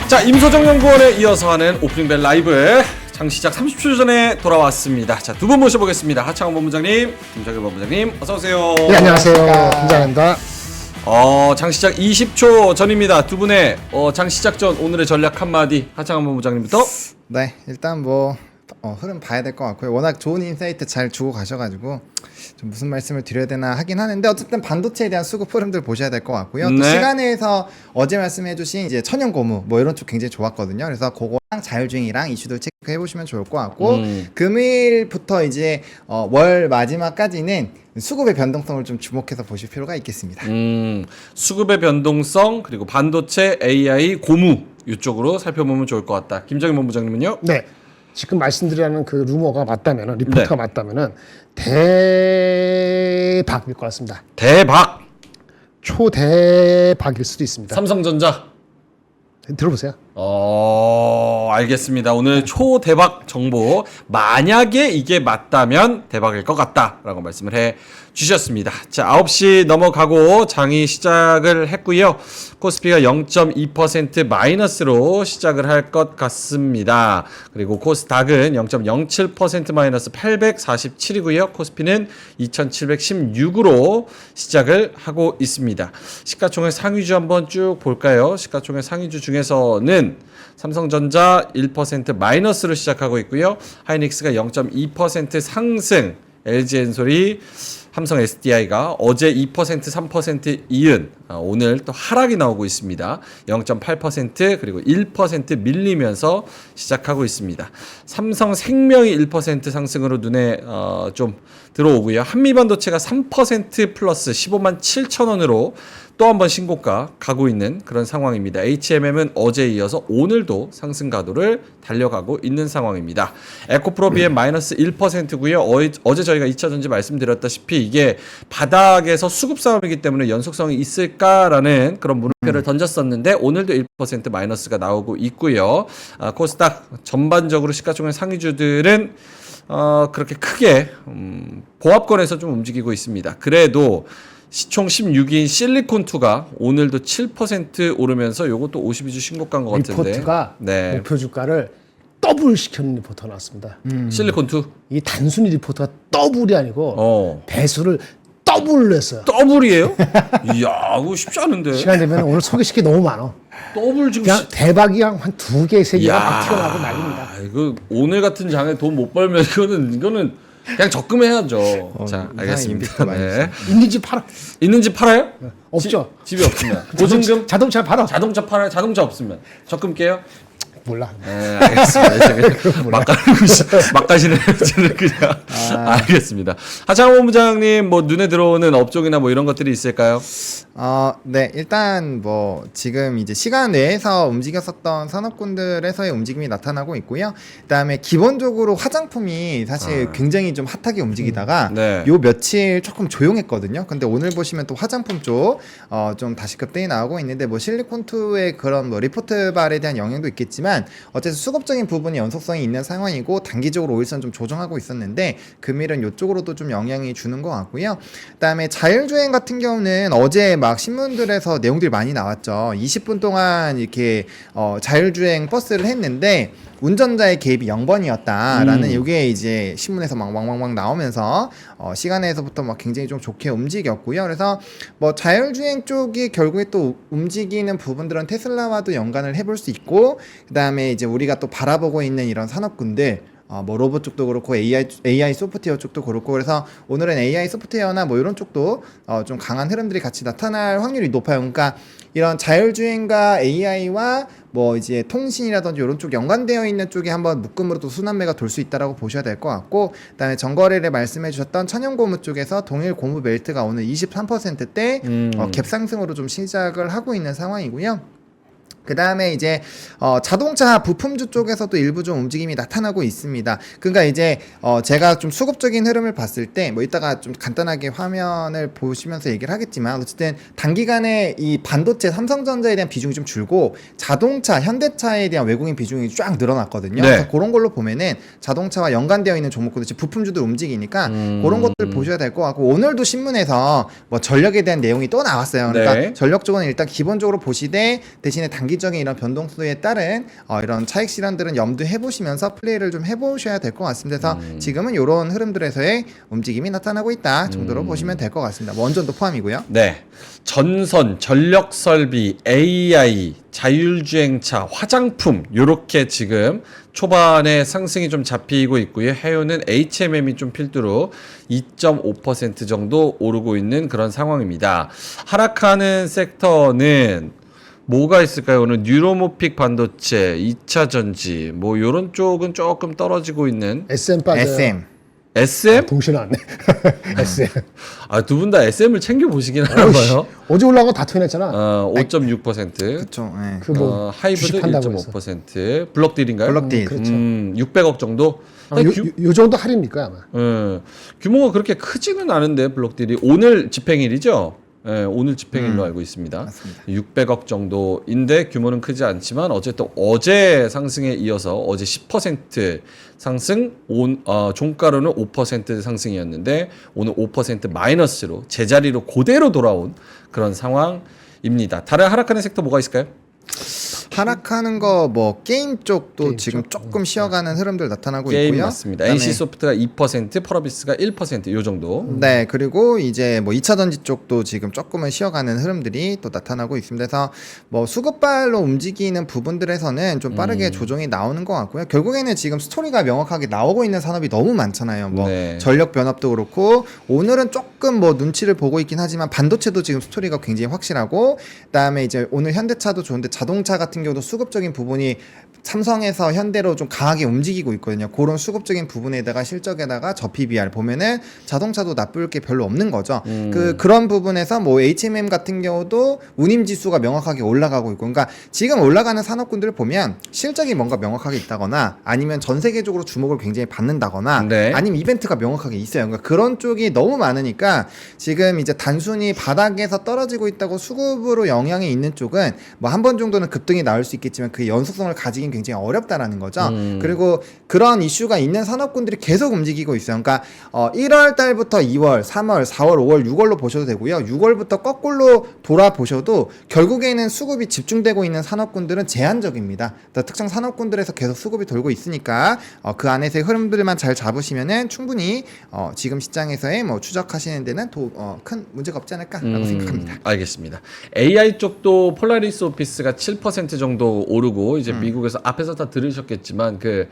자, 임소정 연구원에 이어서 하는 오프닝 벨 라이브 장시작 30초 전에 돌아왔습니다. 자, 두 분 모셔보겠습니다. 하창원 본부장님, 김정일 본부장님, 어서 오세요. 네, 안녕하세요. 김장현입니다. 장시작 20초 전입니다. 두 분의 장시작 전 오늘의 전략 한마디 하창원 본부장님부터. 네, 일단 뭐 흐름 봐야 될 것 같고요. 워낙 좋은 인사이트 잘 주고 가셔가지고 좀 무슨 말씀을 드려야 되나 하긴 하는데 어쨌든 반도체에 대한 수급 흐름들 보셔야 될 것 같고요. 네. 또 시간에서 어제 말씀해주신 이제 천연 고무 뭐 이런 쪽 굉장히 좋았거든요. 그래서 그거랑 자율주행이랑 이슈들 체크해 보시면 좋을 것 같고 금일부터 이제 월 마지막까지는 수급의 변동성을 좀 주목해서 보실 필요가 있겠습니다. 수급의 변동성 그리고 반도체, AI, 고무 이쪽으로 살펴보면 좋을 것 같다. 김정일 본부장님은요? 네. 지금 말씀드리는 그 루머가 맞다면은 리포트가 네. 맞다면은 대박일 것 같습니다. 대박. 초대박일 수도 있습니다. 삼성전자. 들어보세요. 알겠습니다. 오늘 초대박 정보. 만약에 이게 맞다면 대박일 것 같다라고 말씀을 해 주셨습니다. 자, 9시 넘어가고 장이 시작을 했고요. 코스피가 0.2% 마이너스로 시작을 할 것 같습니다. 그리고 코스닥은 0.07% 마이너스 847이고요. 코스피는 2716으로 시작을 하고 있습니다. 시가총액 상위주 한번 쭉 볼까요? 시가총액 상위주 중에서는 삼성전자 1% 마이너스로 시작하고 있고요. 하이닉스가 0.2% 상승, LG엔솔이 삼성 SDI가 어제 2% 3% 이은 오늘 또 하락이 나오고 있습니다. 0.8% 그리고 1% 밀리면서 시작하고 있습니다. 삼성생명이 1% 상승으로 눈에 좀 들어오고요. 한미반도체가 3% 플러스 15만 7천 원으로 또 한 번 신고가 가고 있는 그런 상황입니다. HMM은 어제에 이어서 오늘도 상승 가도를 달려가고 있는 상황입니다. 에코프로비엠 마이너스 1%고요. 어제 저희가 2차 전지 말씀드렸다시피 이게 바닥에서 수급 싸움이기 때문에 연속성이 있을까라는 그런 물음표를 던졌었는데 오늘도 1% 마이너스가 나오고 있고요. 코스닥 전반적으로 시가총액 상위주들은 그렇게 크게 보합권에서 좀 움직이고 있습니다. 그래도 시총 16인 실리콘2가 오늘도 7% 오르면서 요것도 52주 신고가인 것 같은데 리포트가 네. 목표 주가를 더블 시켜놓은 리포트가 나왔습니다. 실리콘2 이 단순히 리포트가 더블이 아니고 배수를 더블로 했어요. 더블이에요? 이야, 그거 쉽지 않은데. 시간 되면 오늘 소개시킬 게 너무 많아. 더블 지금 그냥 대박이 한 두 개, 세 개가 막 튀어나오고 난립니다. 이거 오늘 같은 장에 돈 못 벌면 이거는 그냥 적금해야죠. 자, 알겠습니다. 네. 있는 집 팔아. 있는 집 팔아요? 없죠. 집이 없으면 보증금 자동차 팔아. 자동차 팔아요? 자동차 없으면 적금 깨요? 몰라. 네, 알겠습니다. 막 가시네요. 저는 그냥 알겠습니다. 하창원 본부장님 뭐 눈에 들어오는 업종이나 뭐 이런 것들이 있을까요? 네, 일단 뭐 지금 이제 시간 내에서 움직였었던 산업군들에서의 움직임이 나타나고 있고요. 그다음에 기본적으로 화장품이 사실 굉장히 좀 핫하게 움직이다가 네. 요 며칠 조금 조용했거든요. 근데 오늘 보시면 또 화장품 쪽 좀 다시 급등이 나오고 있는데 뭐 실리콘2의 그런 뭐 리포트 발에 대한 영향도 있겠지만 어쨌든 수급적인 부분이 연속성이 있는 상황이고 단기적으로 오일선 좀 조정하고 있었는데 금일은 이쪽으로도 좀 영향이 주는 것 같고요. 그다음에 자율주행 같은 경우는 어제 막 신문들에서 내용들이 많이 나왔죠. 20분 동안 이렇게 자율주행 버스를 했는데 운전자의 개입이 0번이었다라는 이게 이제 신문에서 막 왕왕왕 나오면서 시간에서부터 막 굉장히 좀 좋게 움직였고요. 그래서 뭐 자율주행 쪽이 결국에 또 움직이는 부분들은 테슬라와도 연관을 해볼 수 있고 그다음에 이제 우리가 또 바라보고 있는 이런 산업군들 뭐 로봇 쪽도 그렇고 AI 소프트웨어 쪽도 그렇고 그래서 오늘은 AI 소프트웨어나 뭐 이런 쪽도 좀 강한 흐름들이 같이 나타날 확률이 높아요. 그러니까 이런 자율주행과 AI와 뭐 이제 통신이라든지 이런 쪽 연관되어 있는 쪽에 한번 묶음으로 또 순환매가 돌 수 있다라고 보셔야 될 것 같고 그다음에 전거래를 말씀해 주셨던 천연고무 쪽에서 동일 고무 벨트가 오늘 23%대 갭 상승으로 좀 시작을 하고 있는 상황이고요. 그 다음에 이제 자동차 부품주 쪽에서도 일부 좀 움직임이 나타나고 있습니다. 그러니까 이제 제가 좀 수급적인 흐름을 봤을 때 뭐 이따가 좀 간단하게 화면을 보시면서 얘기를 하겠지만 어쨌든 단기간에 이 반도체 삼성전자에 대한 비중이 좀 줄고 자동차 현대차에 대한 외국인 비중이 쫙 늘어났거든요. 네. 그래서 그런 걸로 보면은 자동차와 연관되어 있는 종목들 부품주도 움직이니까 그런 것들 보셔야 될 것 같고 오늘도 신문에서 뭐 전력에 대한 내용이 또 나왔어요. 그러니까 네. 전력 쪽은 일단 기본적으로 보시되 대신에 단기 장기적인 이런 변동수에 따른 이런 차익 실현들은 염두해 보시면서 플레이를 좀 해보셔야 될 것 같습니다. 그래서 지금은 이런 흐름들에서의 움직임이 나타나고 있다 정도로 보시면 될 것 같습니다. 뭐 원전도 포함이고요. 네. 전선, 전력 설비, AI, 자율주행차, 화장품 요렇게 지금 초반에 상승이 좀 잡히고 있고요. 해운은 HMM이 좀 필두로 2.5% 정도 오르고 있는 그런 상황입니다. 하락하는 섹터는 뭐가 있을까요? 오늘 뉴로모픽 반도체, 2차 전지 뭐 요런 쪽은 조금 떨어지고 있는 SM 빠져요. SM. SM? 동시에 나왔네. SM. 아, 두 분 다 SM을 챙겨 보시긴 하나 봐요. 어제 올라간 거 다 토해냈잖아. 5.6%. 그렇죠. 네. 그 뭐 하이브도 주식 판다고 해서. 1.5%. 블럭딜인가요? 블럭딜. 그렇죠. 600억 정도? 요 정도 할인일까요 아마. 규모가 그렇게 크지는 않은데 블럭딜이 오늘 집행일이죠? 예, 오늘 집행일로 알고 있습니다. 맞습니다. 600억 정도인데 규모는 크지 않지만 어쨌든 어제 상승에 이어서 어제 10% 상승, 종가로는 5% 상승이었는데 오늘 5% 마이너스로 제자리로 그대로 돌아온 그런 상황입니다. 다른 하락하는 섹터 뭐가 있을까요? 하락하는 거 뭐 게임 쪽도 게임 지금 쪽? 조금 쉬어가는 흐름들 나타나고 게임 있고요. 맞습니다. 그다음에 NC소프트가 2%, 펄어비스가 1%요 정도. 네, 그리고 이제 뭐 2차 전지 쪽도 지금 조금은 쉬어가는 흐름들이 또 나타나고 있습니다. 그래서 뭐 수급발로 움직이는 부분들에서는 좀 빠르게 조정이 나오는 것 같고요. 결국에는 지금 스토리가 명확하게 나오고 있는 산업이 너무 많잖아요. 뭐 네. 전력 변압도 그렇고 오늘은 조금 뭐 눈치를 보고 있긴 하지만 반도체도 지금 스토리가 굉장히 확실하고 그다음에 이제 오늘 현대차도 좋은데 자동차 같은 경우도 수급적인 부분이 삼성에서 현대로 좀 강하게 움직이고 있거든요. 그런 수급적인 부분에다가 실적에다가 저 PBR 보면은 자동차도 나쁠 게 별로 없는 거죠. 그런 부분에서 뭐 HMM 같은 경우도 운임 지수가 명확하게 올라가고 있고, 그러니까 지금 올라가는 산업군들을 보면 실적이 뭔가 명확하게 있다거나 아니면 전 세계적으로 주목을 굉장히 받는다거나 네. 아니면 이벤트가 명확하게 있어요. 그러니까 그런 쪽이 너무 많으니까 지금 이제 단순히 바닥에서 떨어지고 있다고 수급으로 영향이 있는 쪽은 뭐 한 번 정도는 급등이 나올 수 있겠지만 그 연속성을 가지긴 굉장히 어렵다라는 거죠. 그리고 그런 이슈가 있는 산업군들이 계속 움직이고 있어요. 그러니까 1월 달부터 2월, 3월, 4월, 5월, 6월로 보셔도 되고요. 6월부터 거꾸로 돌아보셔도 결국에는 수급이 집중되고 있는 산업군들은 제한적입니다. 그러니까 특정 산업군들에서 계속 수급이 돌고 있으니까 그 안에서의 흐름들만 잘 잡으시면은 충분히 지금 시장에서의 뭐 추적하시는 데는 큰 문제가 없지 않을까라고 생각합니다. 알겠습니다. AI 쪽도 폴라리스 오피스가 7% 정도 오르고 이제 미국에서 앞에서 다 들으셨겠지만 그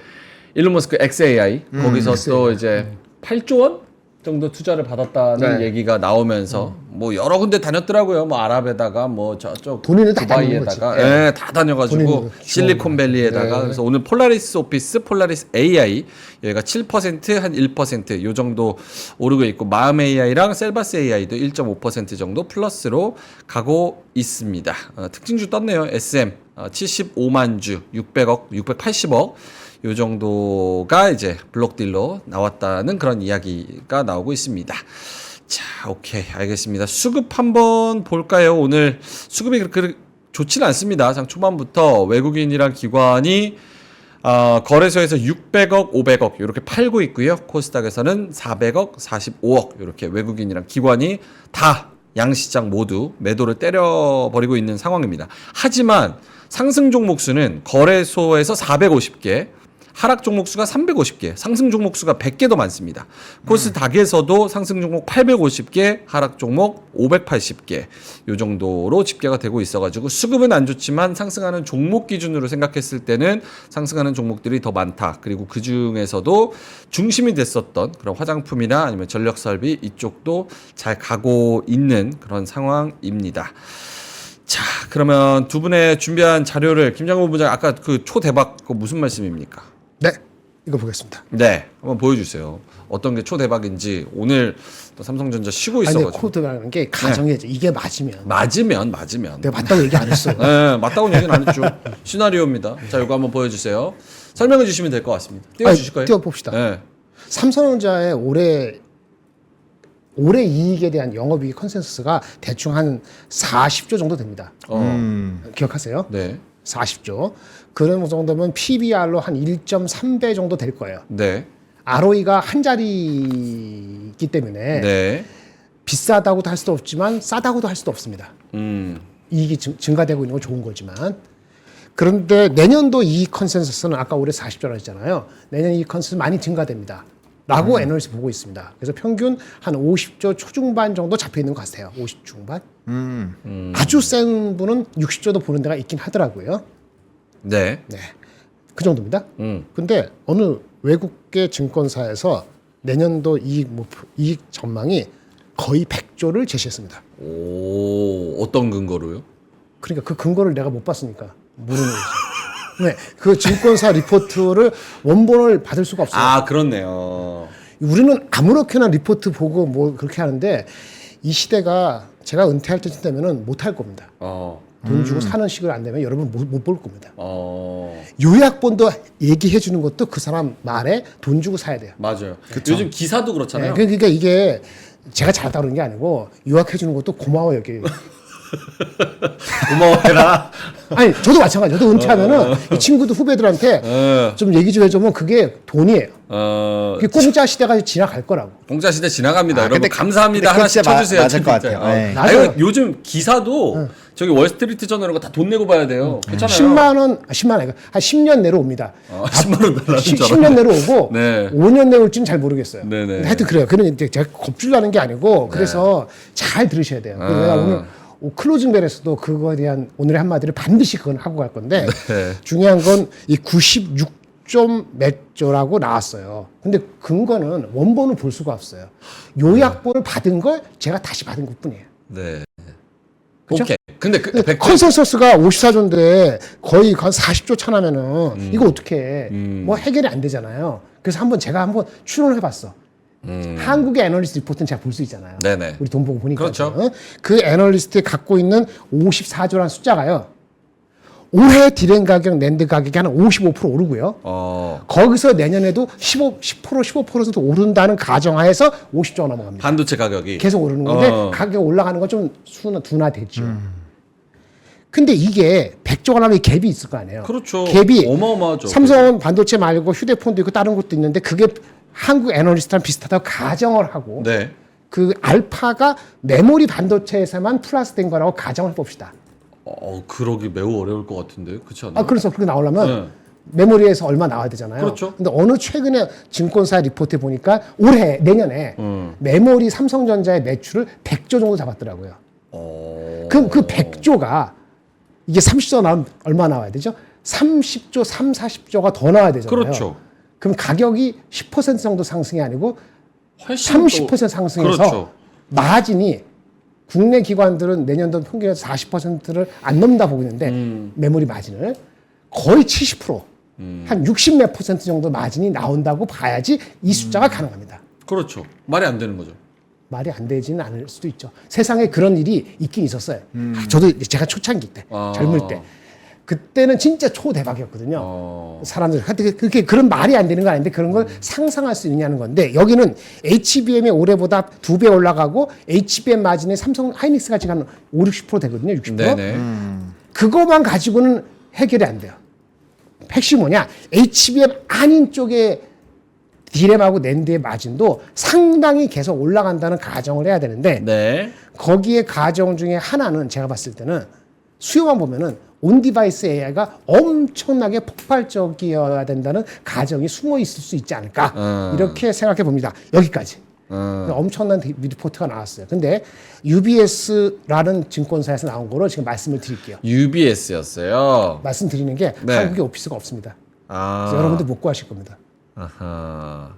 일론 머스크 XAI 거기서 또 이제 8조 원 정도 투자를 받았다는 네. 얘기가 나오면서 뭐 여러 군데 다녔더라고요. 뭐 아랍에다가 뭐 저쪽 돈 있는 다 다니는 두바이에다가 거지. 예, 다 돈 다녀가지고 있는 거. 실리콘밸리에다가 네. 그래서 오늘 폴라리스 오피스, 폴라리스 AI 여기가 7% 한 1%요 정도 오르고 있고 마음 AI랑 셀바스 AI도 1.5% 정도 플러스로 가고 있습니다. 특징주 떴네요. SM 75만 주 600억, 680억 요 정도가 이제 블록딜로 나왔다는 그런 이야기가 나오고 있습니다. 자, 오케이. 알겠습니다. 수급 한번 볼까요? 오늘 수급이 그렇게 좋지는 않습니다. 장 초반부터 외국인이랑 기관이 거래소에서 600억, 500억 이렇게 팔고 있고요. 코스닥에서는 400억, 45억 이렇게 외국인이랑 기관이 다 양시장 모두 매도를 때려버리고 있는 상황입니다. 하지만 상승 종목 수는 거래소에서 450개, 하락 종목 수가 350개, 상승 종목 수가 100개 더 많습니다. 코스닥에서도 상승 종목 850개, 하락 종목 580개 요 정도로 집계가 되고 있어가지고 수급은 안 좋지만 상승하는 종목 기준으로 생각했을 때는 상승하는 종목들이 더 많다. 그리고 그 중에서도 중심이 됐었던 그런 화장품이나 아니면 전력 설비 이쪽도 잘 가고 있는 그런 상황입니다. 자, 그러면 두 분의 준비한 자료를 김장훈 부장 아까 그 초대박 그거 무슨 말씀입니까? 네, 이거 보겠습니다. 네, 한번 보여주세요. 어떤 게 초대박인지 오늘 또 삼성전자 쉬고 아니, 있어가지고. 코드라는 게 가정이지. 이게 맞으면. 맞으면. 내가 맞다고 얘기 안 했어. 네, 맞다고는 얘기는 안 했죠. 시나리오입니다. 자, 이거 한번 보여주세요. 설명해 주시면 될 것 같습니다. 띄워주실 거예요? 띄워봅시다. 네. 삼성전자의 올해 이익에 대한 영업이익 컨센서스가 대충 한 40조 정도 됩니다. 기억하세요? 네. 40조. 그런 정도면 PBR로 한 1.3배 정도 될 거예요. 네. ROE가 한 자리이기 때문에 네. 비싸다고도 할 수도 없지만 싸다고도 할 수도 없습니다. 이익이 증가되고 있는 건 좋은 거지만 그런데 내년도 이익 컨센서스는 아까 올해 40조라 했잖아요. 내년 이익 컨센서스 많이 증가됩니다. 라고 애널리스트 보고 있습니다. 그래서 평균 한 50조 초중반 정도 잡혀 있는 것 같아요. 50 중반. 아주 센 분은 60조도 보는 데가 있긴 하더라고요. 네. 네. 그 정도입니다. 근데 어느 외국계 증권사에서 내년도 이익 전망이 거의 100조를 제시했습니다. 오, 어떤 근거로요? 그러니까 그 근거를 내가 못 봤으니까 모르는 거죠. 네, 그 증권사 리포트를 원본을 받을 수가 없어요. 아, 그렇네요. 우리는 아무렇게나 리포트 보고 뭐 그렇게 하는데 이 시대가 제가 은퇴할 때쯤 되면은 못 할 겁니다. 돈 주고 사는 식으로 안 되면 여러분 못 볼 겁니다. 요약본도 얘기해 주는 것도 그 사람 말에 돈 주고 사야 돼요. 맞아요. 요즘 기사도 그렇잖아요. 네, 그러니까 이게 제가 잘했다 그런 게 아니고 요약해 주는 것도 고마워요. 이게. 고마워해라. 아니 저도 마찬가지예요. 저도 은퇴하면은 이 친구들 후배들한테 좀 얘기 좀 해주면 그게 돈이에요. 그게 공짜 시대가 지나갈 거라고. 공짜 시대 지나갑니다. 여러분 근데 감사합니다. 근데 하나씩 그거 쳐주세요. 맞을 것 진짜. 같아요. 네. 아니, 요즘 기사도 저기 월스트리트 저널 이런 거 다 돈 내고 봐야 돼요. 괜찮아요. 10만 원, 10만 원 아니고 한 10년 내로 옵니다. 10만 원 달라는 줄 10년 내로 오고 네. 5년 내로 올지는 잘 모르겠어요. 네네. 근데 하여튼 그래요. 그는 이제 제가 겁줄라는 게 아니고 그래서 잘 들으셔야 돼요. 그리고 내가 오늘 클로징 벨에서도 그거에 대한 오늘의 한마디를 반드시 그건 하고 갈 건데 네. 중요한 건 이 96점 몇 조라고 나왔어요. 근데 근거는 원본을 볼 수가 없어요. 요약본을 받은 걸 제가 다시 받은 것뿐이에요. 네. 그쵸? 오케이. 근데 그 100조 컨센서스가 54조인데 거의 한 40조 차나면은 이거 어떻게 해? 뭐 해결이 안 되잖아요. 그래서 제가 한번 추론을 해봤어. 한국의 애널리스트 리포트는 제가 볼 수 있잖아요. 네네. 우리 돈 보고 보니까. 그렇죠. 그 애널리스트에 갖고 있는 54조라는 숫자가요. 올해 디램 가격, 낸드 가격이 한 55% 오르고요. 거기서 내년에도 10% 15% 오른다는 가정하에서 50조가 넘어갑니다. 반도체 가격이 계속 오르는 건데 가격 올라가는 건 좀 둔화되죠. 근데 이게 100조가 나면 갭이 있을 거 아니에요. 그렇죠. 갭이 어마어마하죠. 삼성은 반도체 말고 휴대폰도 있고 다른 것도 있는데 그게 한국 애널리스트랑 비슷하다고 가정을 하고 네. 그 알파가 메모리 반도체에서만 플러스된 거라고 가정을 해봅시다. 그러기 매우 어려울 것 같은데 그렇지 않나요? 그래서 그렇게 나오려면 네. 메모리에서 얼마 나와야 되잖아요. 그렇죠. 근데 어느 최근에 증권사 리포트에 보니까 내년에 메모리 삼성전자의 매출을 100조 정도 잡았더라고요. 그럼 그 100조가 이게 30조 나오면 얼마 나와야 되죠? 30조, 40조가 더 나와야 되잖아요. 그렇죠. 그럼 가격이 10% 정도 상승이 아니고 훨씬 30% 상승해서 그렇죠. 마진이 국내 기관들은 내년도 평균에서 40%를 안 넘는다 보고 있는데 메모리 마진을 거의 70%, 한 60 몇 퍼센트 정도 마진이 나온다고 봐야지 이 숫자가 가능합니다. 그렇죠. 말이 안 되는 거죠. 말이 안 되지는 않을 수도 있죠. 세상에 그런 일이 있긴 있었어요. 저도 제가 초창기 때, 젊을 때. 그때는 진짜 초대박이었거든요. 사람들 그렇게 그런 말이 안 되는 건 아닌데 그런 걸 상상할 수 있냐는 건데 여기는 HBM이 올해보다 2배 올라가고 HBM 마진이 삼성 하이닉스가 지금 한 5, 60% 되거든요. 60%. 네네. 그거만 가지고는 해결이 안 돼요. 핵심이 뭐냐? HBM 아닌 쪽에 디램하고 낸드의 마진도 상당히 계속 올라간다는 가정을 해야 되는데 네. 거기에 가정 중에 하나는 제가 봤을 때는 수요만 보면은 온디바이스 AI가 엄청나게 폭발적이어야 된다는 가정이 숨어 있을 수 있지 않을까 이렇게 생각해 봅니다. 여기까지. 엄청난 리포트가 나왔어요. 근데 UBS라는 증권사에서 나온 거로 지금 말씀을 드릴게요. UBS였어요. 말씀드리는 게 네. 한국에 오피스가 없습니다. 그래서 여러분들 못 구하실 겁니다. 아하.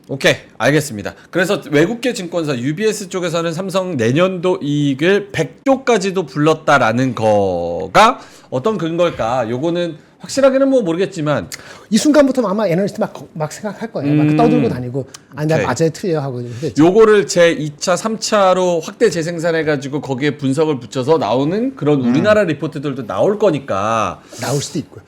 오케이, 알겠습니다. 그래서 외국계 증권사 UBS 쪽에서는 삼성 내년도 이익을 100조까지도 불렀다라는 거가 어떤 근거일까? 요거는 확실하게는 뭐 모르겠지만 이 순간부터 아마 애널리스트 막 생각할 거예요. 막 떠들고 다니고 아니 나 오케이. 맞아요 틀려요 하고 그랬죠. 요거를 제 2차, 3차로 확대 재생산해가지고 거기에 분석을 붙여서 나오는 그런 우리나라 리포트들도 나올 거니까 나올 수도 있고요.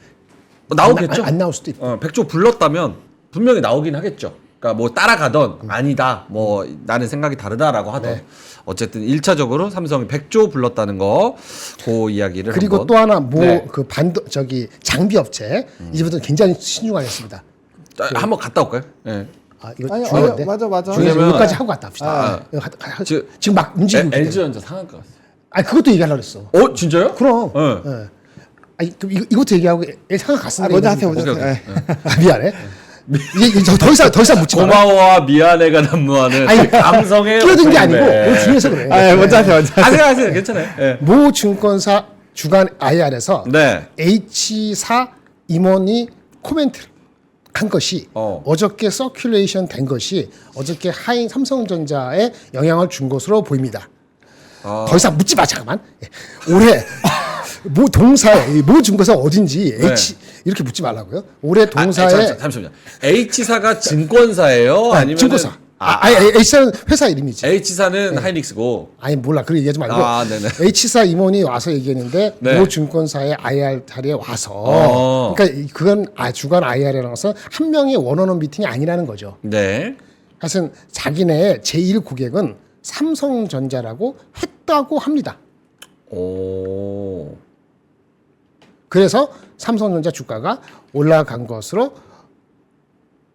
나오겠죠? 안 나올 수도 있고. 100조 불렀다면 분명히 나오긴 하겠죠. 그러니까 뭐 따라가던 아니다 뭐 나는 생각이 다르다라고 하던 네. 어쨌든 1차적으로 삼성이 100조 불렀다는 거 그 이야기를 그리고 한번. 또 하나 네. 그 장비 업체 이제부터 굉장히 신중하겠습니다. 한번 갔다 올까요? 네. 이거 아니, 중요한데. 맞아. 중요하면- 여기까지 하고 갔다 합시다. 이거 지금 막 움직이고 있거든요. LG전자 상한가. 그것도 얘기하려고 했어. 진짜요? 그럼. 네. 아니 그럼 이것도 얘기하고 상황 갔습니다. 먼저 하세요. 이거. 먼저 오케이, 하세요. 오케이. 예. 아, 미안해. 이게 더 이상 묻지 마. 고마워와 미안해가 난무하는 아니, 감성의 끼어든 게 아니고 오픈인데. 오늘 중요해서 그래. 아, 예, 먼저 하세요. 먼저 하세요. 하세요. 괜찮아요. 예. 모 증권사 주간 IR에서 네. H사 임원이 코멘트를 한 것이 어. 어저께 서큘레이션 된 것이 어저께 하인 삼성전자에 영향을 준 것으로 보입니다. 더 이상 묻지 마 잠깐만. 예. 올해 모 동사에 모 증권사 어딘지 네. H 이렇게 묻지 말라고요. 올해 동사에 잠시만요. H사가 증권사예요? 아니면 증권사. H사는 회사 이름이지. H사는 하이닉스고. 아니 몰라 그런 얘기하지 말고 아, 네네. H사 임원이 와서 얘기했는데 네. 모 증권사의 IR 자리에 와서 어. 그러니까 그건 주간 IR이라서 한 명의 원어원 미팅이 아니라는 거죠. 네. 하여튼 자기네 제1 고객은 삼성전자라고 했다고 합니다. 오. 그래서 삼성전자 주가가 올라간 것으로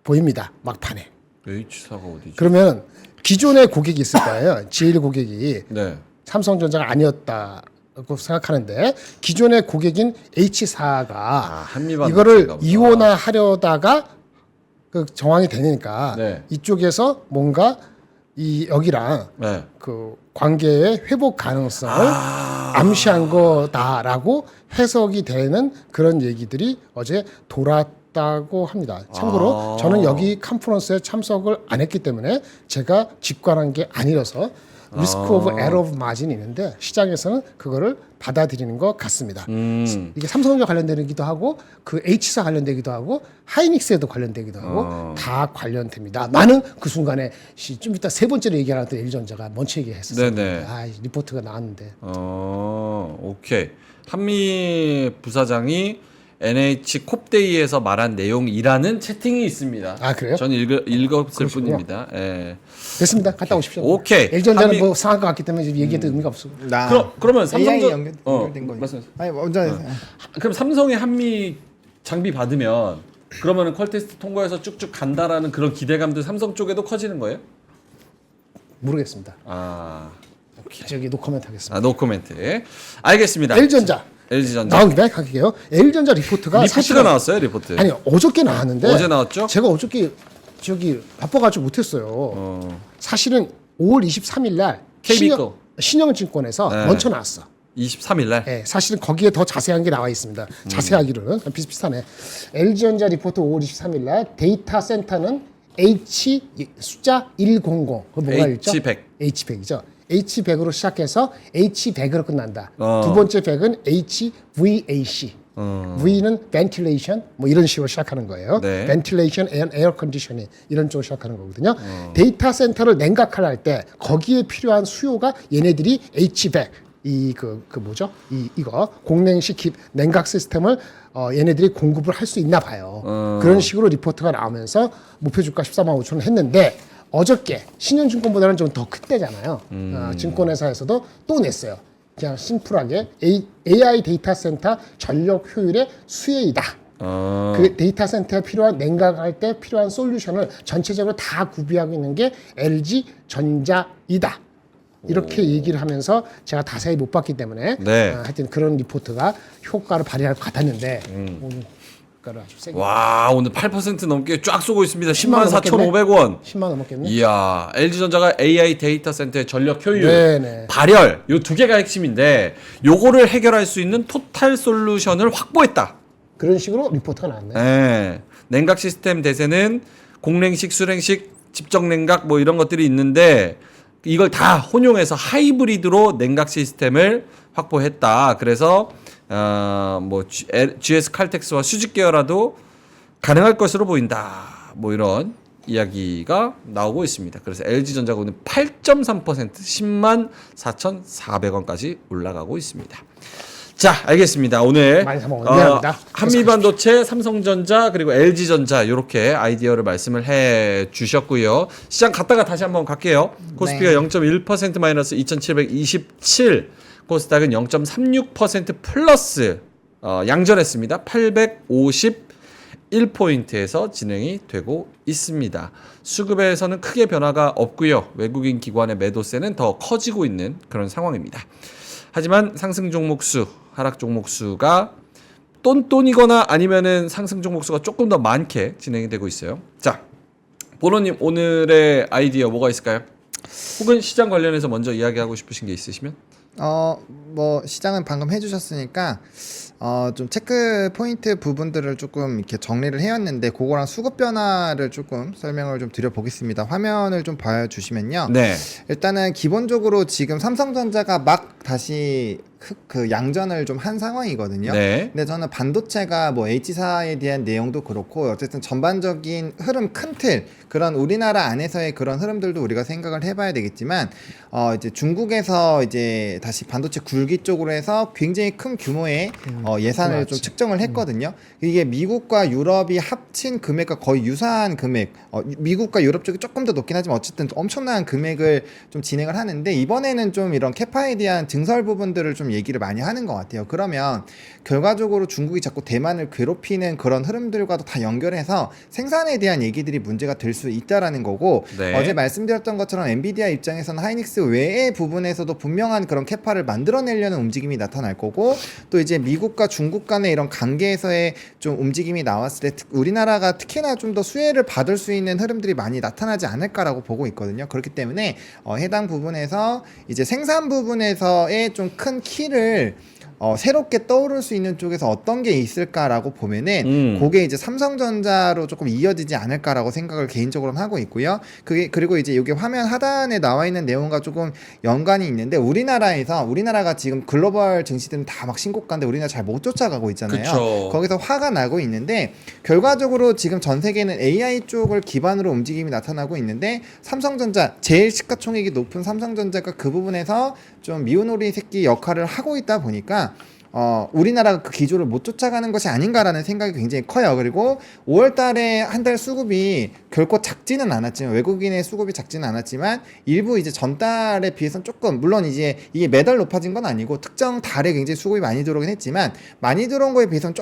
보입니다. 막판에. H사가 어디지? 그러면 기존의 고객이 있을 거예요. 제1 고객이 네. 삼성전자가 아니었다고 생각하는데 기존의 고객인 H사가 한미반도체인가 이거를 보다. 이원화하려다가 그 정황이 되니까 네. 이쪽에서 뭔가 이 여기랑 네. 그 관계의 회복 가능성을 암시한 거다라고 해석이 되는 그런 얘기들이 어제 돌았다고 합니다. 참고로 저는 여기 컨퍼런스에 참석을 안 했기 때문에 제가 직관한 게 아니라서 리스크 오브 에러 오브 마진이 있는데 시장에서는 그거를 받아들이는 것 같습니다. 이게 삼성전자 관련되기도 하고 그 H사 관련되기도 하고 하이닉스에도 관련되기도 하고 다 관련됩니다. 나는 그 순간에 좀 이따 세 번째로 얘기하던 LG전자가 먼저 얘기했었어요. 네네. 아, 리포트가 나왔는데 오케이. 한미 부사장이 NH 콥데이에서 말한 내용이라는 채팅이 있습니다. 아, 그래요? 전 읽었을 그러시군요. 뿐입니다. 예. 됐습니다. 갔다 오십시오. 오케이. LG전자는 한미- 뭐 상한 것 같기 때문에 얘기해도 의미가 없어. 그러면 AI 삼성전 연결된 거예요. 말씀하세요. 아니, 먼저 하세요. 그럼 삼성의 한미 장비 받으면 그러면은 퀄테스트 통과해서 쭉쭉 간다라는 그런 기대감도 삼성 쪽에도 커지는 거예요? 모르겠습니다. 아, 저기 노코멘트 하겠습니다. 노 코멘트. 알겠습니다. LG전자 LG전자. 나온 김에 갈게요. LG전자 리포트가 리포트가 사실은- 나왔어요, 리포트. 아니 어저께 나왔는데 어제 나왔죠? 제가 어저께 저기 바빠가지고 못했어요. 사실은 5월 23일 날 KB 거. 신영증권에서 네. 먼저 나왔어. 23일 날. 네, 사실은 거기에 더 자세한 게 나와 있습니다. 자세하기로는 비슷비슷하네. LG전자 리포트 5월 23일 날 데이터 센터는 H 숫자 100. 그거 뭐가 있죠? H100. H100이죠. H100으로 시작해서 H100으로 끝난다. 어. 두 번째 100은 HVAC. V는 ventilation 뭐 이런 식으로 시작하는 거예요. 네. ventilation and air conditioning 이런 쪽으로 시작하는 거거든요. 데이터 센터를 냉각할 때 거기에 필요한 수요가 얘네들이 H100 그 뭐죠? 이거 공냉식 냉각 시스템을 얘네들이 공급을 할 수 있나 봐요. 그런 식으로 리포트가 나오면서 목표 주가 14만 5천 원 했는데 어저께 신영증권보다는 좀 더 큰데잖아요. 증권회사에서도 또 냈어요. 그냥 심플하게 AI 데이터 센터 전력 효율의 수혜이다. 그 데이터 센터에 필요한 냉각할 때 필요한 솔루션을 전체적으로 다 구비하고 있는 게 LG 전자이다. 이렇게 얘기를 하면서 제가 자세히 못 봤기 때문에 네. 하여튼 그런 리포트가 효과를 발휘할 것 같았는데 오늘 효과를 아주 세게 와, 오늘 8% 넘게 쫙 쏘고 있습니다. 10만 104,500원. 10만 넘었겠네. 이야, LG전자가 AI 데이터 센터의 전력 효율, 네네. 발열, 요 두 개가 핵심인데 요거를 해결할 수 있는 토탈 솔루션을 확보했다. 그런 식으로 리포트가 나왔네. 네. 냉각 시스템 대세는 공냉식, 수냉식, 집적 냉각 뭐 이런 것들이 있는데 이걸 다 혼용해서 하이브리드로 냉각 시스템을 확보했다. 그래서 뭐 GS 칼텍스와 수직 계열화도 가능할 것으로 보인다. 뭐 이런 이야기가 나오고 있습니다. 그래서 LG전자가 오늘 8.3% 10만 4,400원까지 올라가고 있습니다. 자, 알겠습니다. 오늘 많이 사 먹었네. 미안합니다. 한미반도체, 삼성전자 그리고 LG전자 이렇게 아이디어를 말씀을 해 주셨고요. 시장 갔다가 다시 한번 갈게요. 코스피가 0.1% 마이너스 2,727, 코스닥은 0.36% 플러스 양전했습니다. 851포인트에서 진행이 되고 있습니다. 수급에서는 크게 변화가 없고요. 외국인 기관의 매도세는 더 커지고 있는 그런 상황입니다. 하지만 상승 종목 수, 하락 종목 수가 똔똔이거나 아니면은 상승 종목수가 조금 더 많게 진행이 되고 있어요. 자, 보노님 오늘의 아이디어 뭐가 있을까요? 혹은 시장 관련해서 먼저 이야기하고 싶으신 게 있으시면? 뭐 시장은 방금 해주셨으니까 좀 체크 포인트 부분들을 조금 이렇게 정리를 해왔는데 그거랑 수급 변화를 조금 설명을 좀 드려보겠습니다. 화면을 좀 봐주시면요. 네. 일단은 기본적으로 지금 삼성전자가 막 다시 그 양전을 좀 한 상황이거든요. 네. 근데 저는 반도체가 뭐 H사에 대한 내용도 그렇고 어쨌든 전반적인 흐름 큰 틀 그런 우리나라 안에서의 그런 흐름들도 우리가 생각을 해봐야 되겠지만 이제 중국에서 이제 다시 반도체 굴기 쪽으로 해서 굉장히 큰 규모의 예산을 그렇지. 좀 측정을 했거든요. 이게 미국과 유럽이 합친 금액과 거의 유사한 금액, 미국과 유럽 쪽이 조금 더 높긴 하지만 어쨌든 엄청난 금액을 좀 진행을 하는데 이번에는 좀 이런 캐파에 대한 증설 부분들을 좀 얘기를 많이 하는 것 같아요. 그러면 결과적으로 중국이 자꾸 대만을 괴롭히는 그런 흐름들과도 다 연결해서 생산에 대한 얘기들이 문제가 될 수 있다라는 거고 네. 어제 말씀드렸던 것처럼 엔비디아 입장에서는 하이닉스 외의 부분에서도 분명한 그런 캐파를 만들어내려는 움직임이 나타날 거고 또 이제 미국과 중국 간의 이런 관계에서의 좀 움직임이 나왔을 때 우리나라가 특히나 좀 더 수혜를 받을 수 있는 흐름들이 많이 나타나지 않을까라고 보고 있거든요. 그렇기 때문에 해당 부분에서 이제 생산 부분에서의 좀 큰 키를 새롭게 떠오를 수 있는 쪽에서 어떤 게 있을까라고 보면은 그게 이제 삼성전자로 조금 이어지지 않을까라고 생각을 개인적으로는 하고 있고요. 그리고 이제 여기 화면 하단에 나와 있는 내용과 조금 연관이 있는데 우리나라가 지금 글로벌 증시들은 다 막 신고가인데 우리나라 잘 못 쫓아가고 있잖아요. 그쵸. 거기서 화가 나고 있는데 결과적으로 지금 전 세계는 AI 쪽을 기반으로 움직임이 나타나고 있는데 삼성전자 제일 시가총액이 높은 삼성전자가 그 부분에서 좀 미운오리 새끼 역할을 하고 있다 보니까 우리나라가 그 기조를 못 쫓아가는 것이 아닌가라는 생각이 굉장히 커요. 그리고 5월 달에 한 달 수급이 결코 작지는 않았지만 외국인의 수급이 작지는 않았지만 일부 이제 전달에 비해서는 조금 물론 이제 이게 매달 높아진 건 아니고 특정 달에 굉장히 수급이 많이 들어오긴 했지만 많이 들어온 거에 비해서는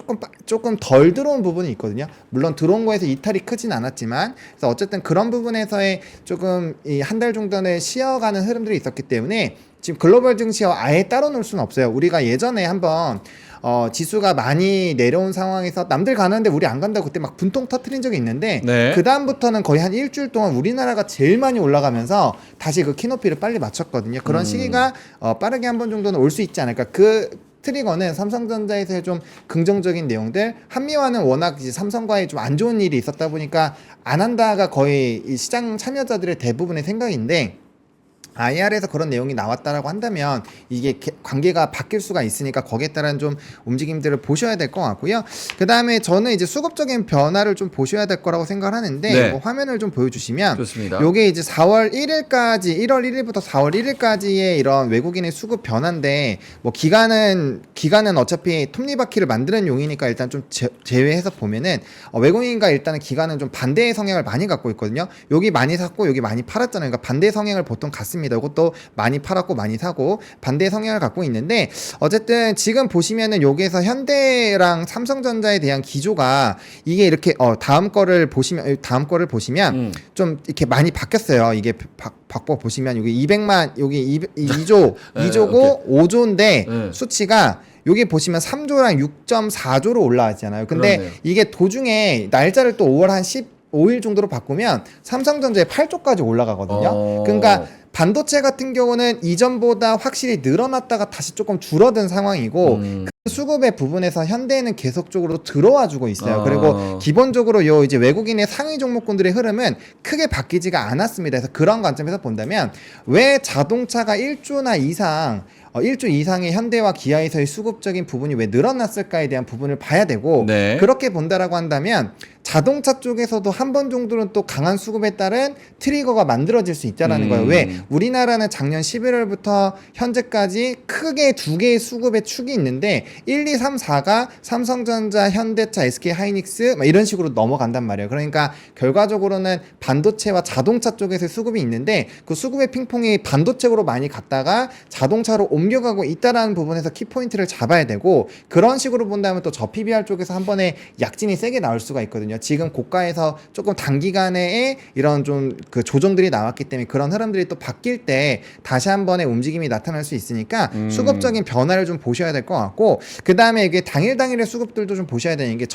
조금 덜 들어온 부분이 있거든요. 물론 들어온 거에서 이탈이 크진 않았지만 그래서 어쨌든 그런 부분에서의 조금 이 한 달 정도는 쉬어가는 흐름들이 있었기 때문에 지금 글로벌 증시와 아예 따로 놀 수는 없어요. 우리가 예전에 한번 지수가 많이 내려온 상황에서 남들 가는데 우리 안 간다고 그때 막 분통 터트린 적이 있는데 네. 그 다음부터는 거의 한 일주일 동안 우리나라가 제일 많이 올라가면서 다시 그 키높이를 빨리 맞췄거든요. 그런 시기가 빠르게 한 번 정도는 올 수 있지 않을까. 그 트리거는 삼성전자에서의 좀 긍정적인 내용들, 한미화는 워낙 이제 삼성과의 좀 안 좋은 일이 있었다 보니까 안 한다가 거의 이 시장 참여자들의 대부분의 생각인데 IR에서 그런 내용이 나왔다라고 한다면 이게 관계가 바뀔 수가 있으니까 거기에 따른 좀 움직임들을 보셔야 될 것 같고요. 그 다음에 저는 이제 수급적인 변화를 좀 보셔야 될 거라고 생각을 하는데 네. 뭐 화면을 좀 보여주시면 좋습니다. 요게 이제 4월 1일까지 1월 1일부터 4월 1일까지의 이런 외국인의 수급 변화인데 뭐 기간은 어차피 톱니바퀴를 만드는 용이니까 일단 좀 제외해서 보면은 외국인과 일단은 기간은 좀 반대의 성향을 많이 갖고 있거든요. 여기 많이 샀고 여기 많이 팔았잖아요. 그러니까 반대 성향을 보통 갖습니다. 이것도 많이 팔았고 많이 사고 반대 성향을 갖고 있는데 어쨌든 지금 보시면은 여기에서 현대랑 삼성전자에 대한 기조가 이게 이렇게 다음 거를 보시면 좀 이렇게 많이 바뀌었어요. 이게 바꿔 보시면 여기 200만 여기 2조 네, 2조고 5조인데 네. 수치가 여기 보시면 3조랑 6.4조로 올라왔잖아요. 근데 그러네요. 이게 도중에 날짜를 또 5월 한 15일 정도로 바꾸면 삼성전자의 8조까지 올라가거든요. 그러니까 반도체 같은 경우는 이전보다 확실히 늘어났다가 다시 조금 줄어든 상황이고 그 수급의 부분에서 현대는 계속적으로 들어와 주고 있어요. 그리고 기본적으로 요 이제 외국인의 상위 종목군들의 흐름은 크게 바뀌지가 않았습니다. 그래서 그런 관점에서 본다면 왜 자동차가 1조나 이상 1조 이상의 현대와 기아에서의 수급적인 부분이 왜 늘어났을까에 대한 부분을 봐야 되고 네. 그렇게 본다라고 한다면 자동차 쪽에서도 한 번 정도는 또 강한 수급에 따른 트리거가 만들어질 수 있다라는 거예요. 왜? 우리나라는 작년 11월부터 현재까지 크게 두 개의 수급의 축이 있는데 1, 2, 3, 4가 삼성전자, 현대차, SK 하이닉스 이런 식으로 넘어간단 말이에요. 그러니까 결과적으로는 반도체와 자동차 쪽에서 수급이 있는데 그 수급의 핑퐁이 반도체로 많이 갔다가 자동차로 옮겨가고 있다라는 부분에서 키포인트를 잡아야 되고 그런 식으로 본다면 또 저 PBR 쪽에서 한 번에 약진이 세게 나올 수가 있거든요. 지금 고가에서 조금 단기간에 이런 좀 그 조정들이 나왔기 때문에 그런 흐름들이 또 바뀔 때 다시 한 번의 움직임이 나타날 수 있으니까 수급적인 변화를 좀 보셔야 될 것 같고, 그 다음에 이게 당일의 수급들도 좀 보셔야 되는 게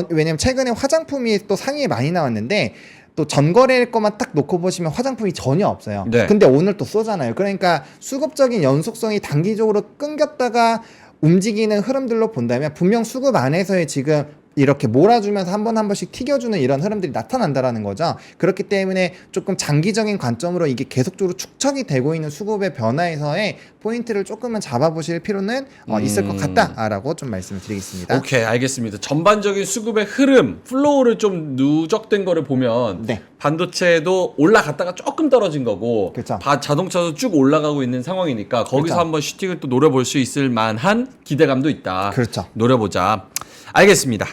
왜냐면 최근에 화장품이 또 상위에 많이 나왔는데 또 전거래일 것만 딱 놓고 보시면 화장품이 전혀 없어요. 네. 근데 오늘 또 쏘잖아요. 그러니까 수급적인 연속성이 단기적으로 끊겼다가 움직이는 흐름들로 본다면 분명 수급 안에서의 지금 이렇게 몰아주면서 한 번씩 튀겨주는 이런 흐름들이 나타난다라는 거죠. 그렇기 때문에 조금 장기적인 관점으로 이게 계속적으로 축적이 되고 있는 수급의 변화에서의 포인트를 조금은 잡아보실 필요는 있을 것 같다라고 좀 말씀을 드리겠습니다. 오케이, 알겠습니다. 전반적인 수급의 흐름, 플로우를 좀 누적된 거를 보면 네. 반도체도 올라갔다가 조금 떨어진 거고 그쵸. 자동차도 쭉 올라가고 있는 상황이니까 거기서 그쵸. 한번 슈팅을 또 노려볼 수 있을 만한 기대감도 있다. 그렇죠. 노려보자. 알겠습니다.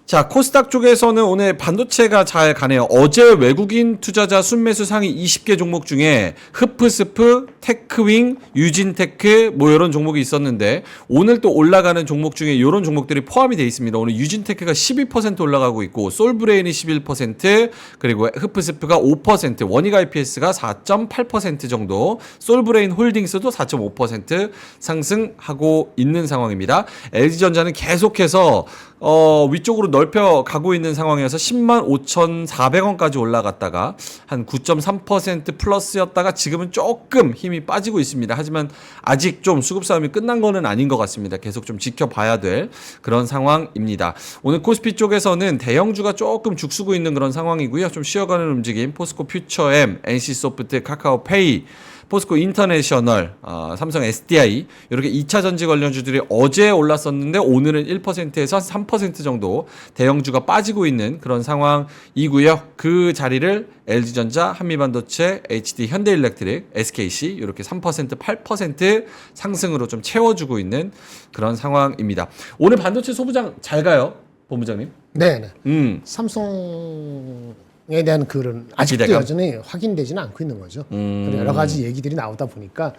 자, 코스닥 쪽에서는 오늘 반도체가 잘 가네요. 어제 외국인 투자자 순매수 상위 20개 종목 중에 흡프스프, 테크윙, 유진테크 뭐 이런 종목이 있었는데 오늘 또 올라가는 종목 중에 이런 종목들이 포함이 되어 있습니다. 오늘 유진테크가 12% 올라가고 있고 솔브레인이 11%, 그리고 흡프스프가 5%, 원익 IPS가 4.8% 정도, 솔브레인 홀딩스도 4.5% 상승하고 있는 상황입니다. LG전자는 계속해서 위쪽으로 넓혀 가고 있는 상황이어서 105,400원까지 올라갔다가 한 9.3% 플러스였다가 지금은 조금 힘이 빠지고 있습니다. 하지만 아직 좀 수급 싸움이 끝난 거는 아닌 것 같습니다. 계속 좀 지켜봐야 될 그런 상황입니다. 오늘 코스피 쪽에서는 대형주가 조금 죽쓰고 있는 그런 상황이고요. 좀 쉬어가는 움직임, 포스코 퓨처엠, NC소프트, 카카오페이, 포스코 인터내셔널, 삼성 SDI 이렇게 2차 전지 관련주들이 어제 올랐었는데 오늘은 1%에서 3% 정도 대형주가 빠지고 있는 그런 상황이고요. 그 자리를 LG전자, 한미반도체, HD 현대일렉트릭, SKC 이렇게 3%, 8% 상승으로 좀 채워주고 있는 그런 상황입니다. 오늘 반도체 소부장 잘 가요, 본부장님? 네. 삼성에 대한 그런 아직도 기대감? 여전히 확인되지는 않고 있는 거죠. 여러 가지 얘기들이 나오다 보니까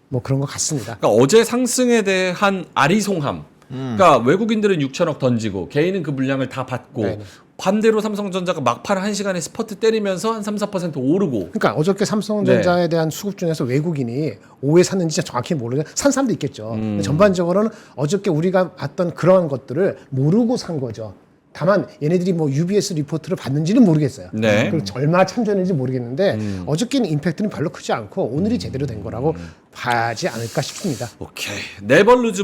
뭐 그런 것 같습니다. 그러니까 어제 상승에 대한 아리송함. 그러니까 외국인들은 6천억 던지고 개인은 그 물량을 다 받고 네네. 반대로 삼성전자가 막판 1시간에 스퍼트 때리면서 한 3, 4% 오르고. 그러니까 어저께 삼성전자에 대한 수급 중에서 외국인이 5회 샀는지 정확히 모르는 산 사람도 있겠죠. 근데 전반적으로는 어저께 우리가 봤던 그런 것들을 모르고 산 거죠. 다만 얘네들이 뭐 UBS 리포트를 봤는지는 모르겠어요. 네. 그리고 얼마 참전했는지 모르겠는데 어저께는 임팩트는 별로 크지 않고 오늘이 제대로 된 거라고 봐야지 않을까 싶습니다. 오케이. 네벌루즈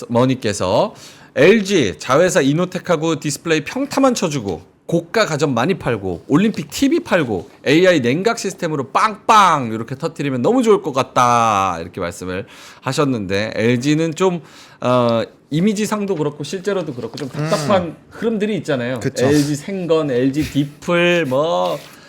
머니께서 LG 자회사 이노텍하고 디스플레이 평타만 쳐주고 고가 가전 많이 팔고 올림픽 TV 팔고 AI 냉각 시스템으로 빵빵 이렇게 터뜨리면 너무 좋을 것 같다 이렇게 말씀을 하셨는데 LG는 좀 이미지상도 그렇고 실제로도 그렇고 좀 답답한 흐름들이 있잖아요. 그쵸. LG 생건, LG 디플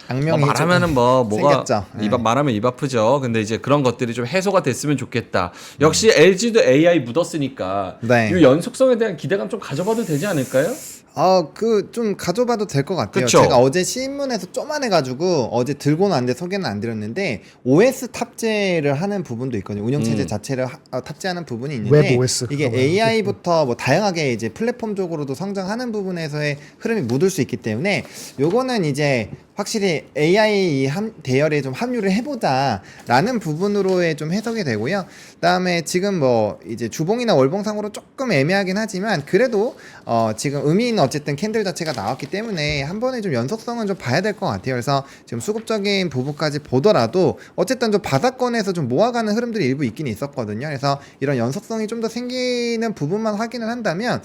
악명이 말하면은 뭐가 생겼죠. 말하면 입 아프죠. 근데 이제 그런 것들이 좀 해소가 됐으면 좋겠다. 역시 LG도 AI 묻었으니까 네. 이 연속성에 대한 기대감 좀 가져봐도 되지 않을까요? 좀 가져봐도 될 것 같아요. 그쵸? 제가 어제 신문에서 쪼만해가지고 어제 들고는 왔는데 소개는 안 드렸는데 OS 탑재를 하는 부분도 있거든요. 운영체제 자체를 탑재하는 부분이 있는데 웹 OS 이게 그런 거요. AI부터 뭐 다양하게 이제 플랫폼적으로도 성장하는 부분에서의 흐름이 묻을 수 있기 때문에 요거는 이제 확실히 AI 대열에 좀 합류를 해보자라는 부분으로의 좀 해석이 되고요. 그다음에 지금 뭐 이제 주봉이나 월봉상으로 조금 애매하긴 하지만 그래도 지금 의미 있는 어쨌든 캔들 자체가 나왔기 때문에 한 번에 좀 연속성은 좀 봐야 될 것 같아요. 그래서 지금 수급적인 부분까지 보더라도 어쨌든 좀 바닥권에서 좀 모아가는 흐름들이 일부 있긴 있었거든요. 그래서 이런 연속성이 좀 더 생기는 부분만 확인을 한다면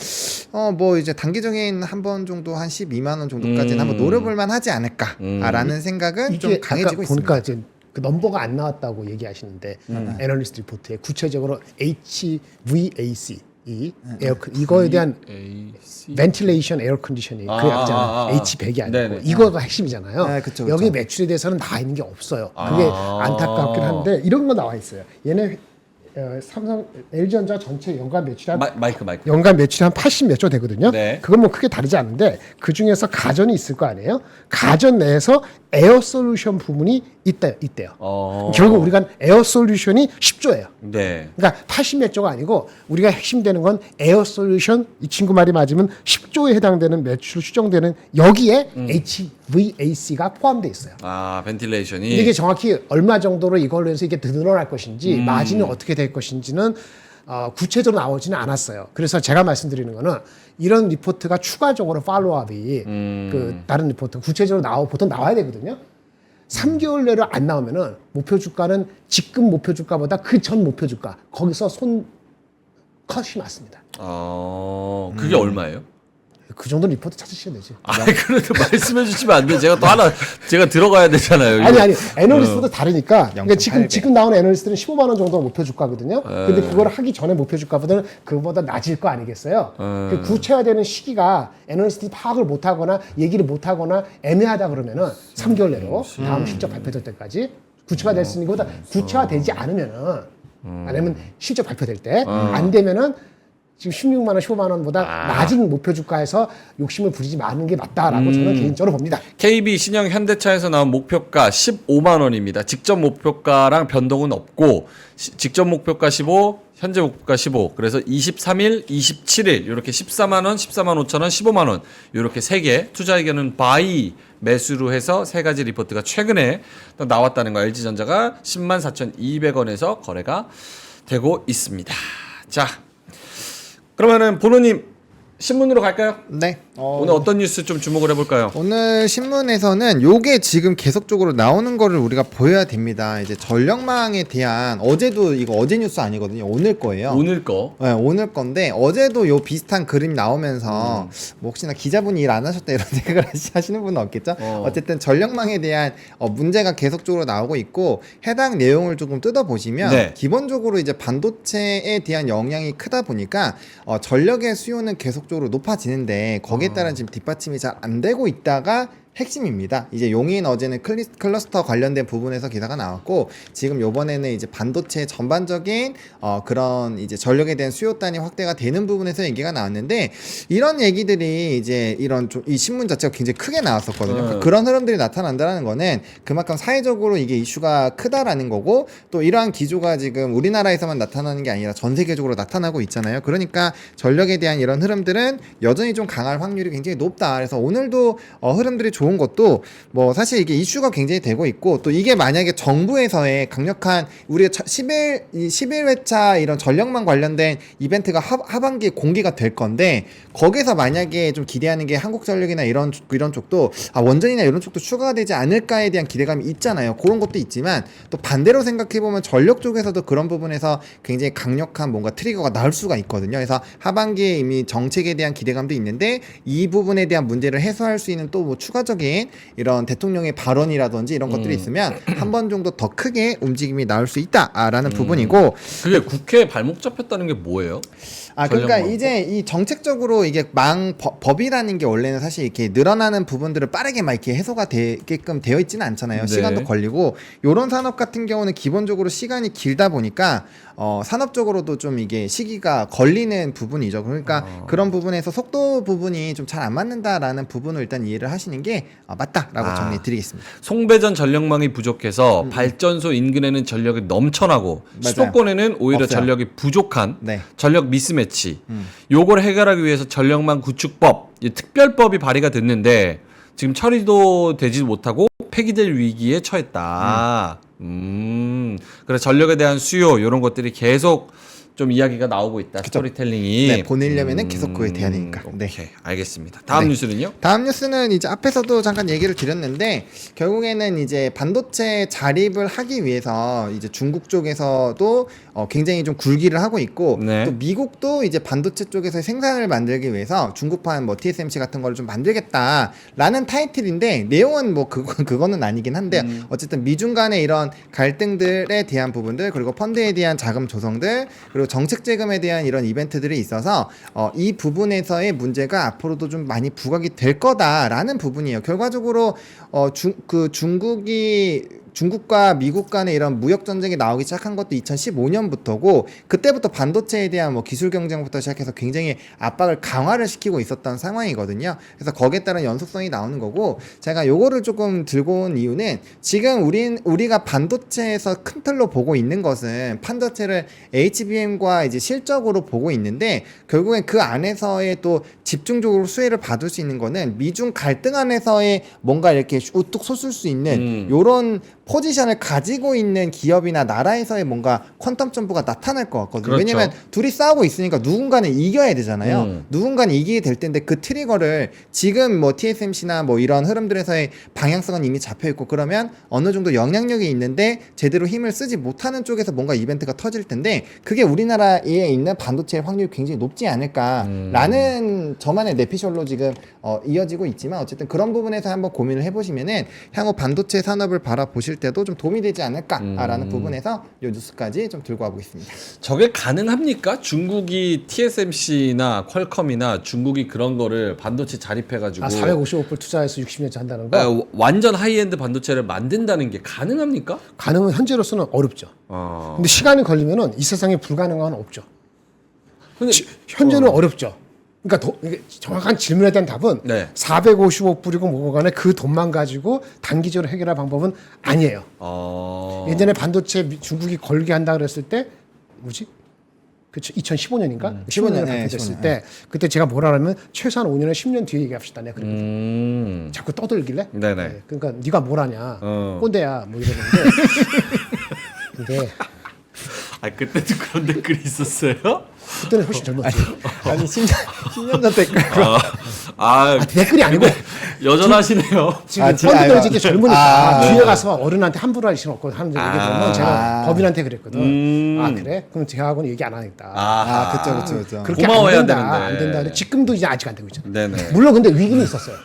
뭐 이제 단기적인 한 번 정도 한 12만 원 정도까지는 한번 노려볼만 하지 않을까라는 생각은 좀 강해지고 있습니다. 보니까 이제 그 넘버가 안 나왔다고 얘기하시는데 애널리스트 리포트에 구체적으로 HVAC 이 에어컨 이거에 대한 벤틸레이션 에어 컨디셔닝 그 약자는 H100이 아니고 네네. 이거가 핵심이잖아요. 네, 그쵸, 그쵸. 여기 매출에 대해서는 나와 있는 게 없어요. 그게 안타깝긴 한데 이런 거 나와 있어요. 얘네 삼성 LG전자 전체 연간 매출이 마이크. 연간 매출이 한 80 몇 조 되거든요. 네. 그건 뭐 크게 다르지 않은데 그 중에서 가전이 있을 거 아니에요. 가전 내에서 에어 솔루션 부문이 있대요. 결국 우리가 에어 솔루션이 10조예요. 네. 그러니까 80 몇 조가 아니고 우리가 핵심되는 건 에어 솔루션, 이 친구 말이 맞으면 10조에 해당되는 매출 추정되는 여기에 HVAC가 포함되어 있어요. 아, 벤틸레이션이. 근데 이게 정확히 얼마 정도로 이걸로 해서 이게 늘어날 것인지 마진이 어떻게 될 것인지는 구체적으로 나오지는 않았어요. 그래서 제가 말씀드리는 거는 이런 리포트가 추가적으로 팔로우업이 그 다른 리포트 구체적으로 보통 나와야 되거든요. 3개월 내로 안 나오면은 목표 주가는 지금 목표 주가보다 그 전 목표 주가 거기서 컷이 맞습니다. 그게 얼마예요? 그 정도 리포트 찾으시면 되지. 그래도 말씀해 주시면 안 돼요. 제가 또 하나 제가 들어가야 되잖아요. 이거. 아니 애널리스트도 다르니까. 그러니까 0.8배. 지금 나오는 애널리스트는 15만 원 정도 목표 주가거든요. 근데 그걸 하기 전에 목표 주가보다는 그거보다 낮을 거 아니겠어요. 그 구체화되는 시기가 애널리스트가 파악을 못 하거나 얘기를 못 하거나 애매하다 그러면은 3개월 내로 다음 실적 발표될 때까지 구체화됐으니 그보다 구체화되지 않으면은 아니면 실적 발표될 때 안 되면은 지금 16만 원, 15만 원보다 낮은 목표 주가에서 욕심을 부리지 마는 게 맞다라고 저는 개인적으로 봅니다. KB 신형 현대차에서 나온 목표가 15만 원입니다. 직접 목표가랑 변동은 없고 직접 목표가 15, 현재 목표가 15. 그래서 23일, 27일 이렇게 14만 원, 14만 5천 원, 15만 원 이렇게 세 개 투자 의견은 바이 매수로 해서 세 가지 리포트가 최근에 또 나왔다는 거. LG전자가 10만 4,200원에서 거래가 되고 있습니다. 자, 그러면은 보노님 신문으로 갈까요? 네. 오늘 어떤 뉴스 좀 주목을 해볼까요? 오늘 신문에서는 요게 지금 계속적으로 나오는 거를 우리가 보여야 됩니다. 이제 전력망에 대한 어제도 이거 어제 뉴스 아니거든요. 오늘 거예요. 오늘 거. 네, 오늘 건데 어제도 요 비슷한 그림 나오면서 뭐 혹시나 기자분이 일 안 하셨다 이런 생각을 하시는 분은 없겠죠. 어쨌든 전력망에 대한 문제가 계속적으로 나오고 있고 해당 내용을 조금 뜯어보시면 네. 기본적으로 이제 반도체에 대한 영향이 크다 보니까 전력의 수요는 계속적으로 높아지는데 거기에 따른 지금 뒷받침이 잘 안 되고 있다가 핵심입니다. 이제 용인 어제는 클러스터 관련된 부분에서 기사가 나왔고 지금 요번에는 이제 반도체 전반적인 그런 이제 전력에 대한 수요단이 확대가 되는 부분에서 얘기가 나왔는데 이런 얘기들이 이제 이 신문 자체가 굉장히 크게 나왔었거든요. 그런 흐름들이 나타난다는 거는 그만큼 사회적으로 이게 이슈가 크다라는 거고 또 이러한 기조가 지금 우리나라에서만 나타나는 게 아니라 전 세계적으로 나타나고 있잖아요. 그러니까 전력에 대한 이런 흐름들은 여전히 좀 강할 확률이 굉장히 높다. 그래서 오늘도 흐름들이 좋은 것도 뭐 사실 이게 이슈가 굉장히 되고 있고 또 이게 만약에 정부에서의 강력한 우리가 11회차 이런 전력망 관련된 이벤트가 하반기에 공개가 될 건데 거기서 만약에 좀 기대하는 게 한국전력이나 이런 쪽도 원전이나 이런 쪽도 추가가 되지 않을까에 대한 기대감이 있잖아요. 그런 것도 있지만 또 반대로 생각해보면 전력 쪽에서도 그런 부분에서 굉장히 강력한 뭔가 트리거가 나올 수가 있거든요. 그래서 하반기에 이미 정책에 대한 기대감도 있는데 이 부분에 대한 문제를 해소할 수 있는 또 뭐 추가적인 이런 대통령의 발언이라든지 이런 것들이 있으면 한 번 정도 더 크게 움직임이 나올 수 있다라는 부분이고 그게 국회에 발목 잡혔다는 게 뭐예요? 그러니까 전력망. 이제 이 정책적으로 이게 법이라는 게 원래는 사실 이렇게 늘어나는 부분들을 빠르게 막 이렇게 해소가 되게끔 되어 있지는 않잖아요. 네. 시간도 걸리고 요런 산업 같은 경우는 기본적으로 시간이 길다 보니까 산업적으로도 좀 이게 시기가 걸리는 부분이죠. 그러니까 그런 부분에서 속도 부분이 좀 잘 안 맞는다라는 부분을 일단 이해를 하시는 게 맞다라고 정리해 드리겠습니다. 송배전 전력망이 부족해서 발전소 인근에는 전력이 넘쳐나고 맞아요. 수도권에는 오히려 없어요. 전력이 부족한 네. 전력 미스매치. 요걸 해결하기 위해서 전력망 구축법, 이 특별법이 발의가 됐는데 지금 처리도 되지 못하고 폐기될 위기에 처했다. 그래서 전력에 대한 수요 이런 것들이 계속 좀 이야기가 나오고 있다. 스토리텔링이. 네, 보내려면은 계속 그게 돼야 되니까. 네. 오케이, 알겠습니다. 다음 네. 뉴스는요? 다음 뉴스는 이제 앞에서도 잠깐 얘기를 드렸는데 결국에는 이제 반도체 자립을 하기 위해서 이제 중국 쪽에서도 굉장히 좀 굴기를 하고 있고 네. 또 미국도 이제 반도체 쪽에서 생산을 만들기 위해서 중국판 뭐 TSMC 같은 걸 좀 만들겠다라는 타이틀인데 내용은 뭐 그거는 아니긴 한데 어쨌든 미중 간의 이런 갈등들에 대한 부분들 그리고 펀드에 대한 자금 조성들 그리고 정책 재금에 대한 이런 이벤트들이 있어서 이 부분에서의 문제가 앞으로도 좀 많이 부각이 될 거다라는 부분이에요. 결과적으로 중국이 중국과 미국 간의 이런 무역 전쟁이 나오기 시작한 것도 2015년부터고 그때부터 반도체에 대한 뭐 기술 경쟁부터 시작해서 굉장히 압박을 강화를 시키고 있었던 상황이거든요. 그래서 거기에 따른 연속성이 나오는 거고 제가 요거를 조금 들고 온 이유는 지금 우리가 반도체에서 큰 틀로 보고 있는 것은 반도체를 HBM과 이제 실적으로 보고 있는데 결국엔 그 안에서의 또 집중적으로 수혜를 받을 수 있는 거는 미중 갈등 안에서의 뭔가 이렇게 우뚝 솟을 수 있는 요런 포지션을 가지고 있는 기업이나 나라에서의 뭔가 퀀텀 점프가 나타날 것 같거든요. 그렇죠. 왜냐면 둘이 싸우고 있으니까 누군가는 이겨야 되잖아요. 누군가는 이기게 될 텐데 그 트리거를 지금 뭐 TSMC나 뭐 이런 흐름들에서의 방향성은 이미 잡혀 있고 그러면 어느 정도 영향력이 있는데 제대로 힘을 쓰지 못하는 쪽에서 뭔가 이벤트가 터질 텐데 그게 우리나라에 있는 반도체의 확률이 굉장히 높지 않을까라는 저만의 내피셜로 지금 이어지고 있지만 어쨌든 그런 부분에서 한번 고민을 해보시면은 향후 반도체 산업을 바라보실 때도 좀 도움이 되지 않을까라는 부분에서 이 뉴스까지 좀 들고 와보고 있습니다. 저게 가능합니까? 중국이 TSMC나 퀄컴이나 중국이 그런 거를 반도체 자립해가지고 455불 투자해서 60년째 한다는 거? 완전 하이엔드 반도체를 만든다는 게 가능합니까? 가능은 현재로서는 어렵죠. 근데 시간이 걸리면은 이 세상에 불가능한 건 없죠. 근데 현재는 어렵죠. 그러니까 이게 정확한 질문에 대한 답은 네. 455불이고 뭐고 간에 그 돈만 가지고 단기적으로 해결할 방법은 아니에요. 예전에 반도체 중국이 걸게 한다 그랬을 때 뭐지? 그쵸 2015년인가? 15년에 발표됐을 때 그때 제가 뭐라 하면 최소한 5년에 10년 뒤에 얘기합시다. 내가 그랬거든. 자꾸 떠들길래. 네네. 네, 그러니까 네가 뭘 하냐? 꼰대야 뭐 이러는데. 근데 아 그때도 그런 댓글이 있었어요? 그때는 훨씬 젊었지. 아니 10년 전 댓글 댓글이 아니고 여전하시네요. 지금 진짜, 펀드들 아이고. 이제 젊으니까 네. 뒤에 가서 어른한테 함부로 할 수는 없고 하는 얘기 보면 제가 법인한테 그랬거든. 아 그래? 그럼 제하고는 얘기 안 하겠다. 그쵸. 그렇게 고마워야 안 된다. 되는데. 안 된다. 근데 지금도 이제 아직 안 되고 있잖아. 네네. 물론 근데 위기는 있었어요.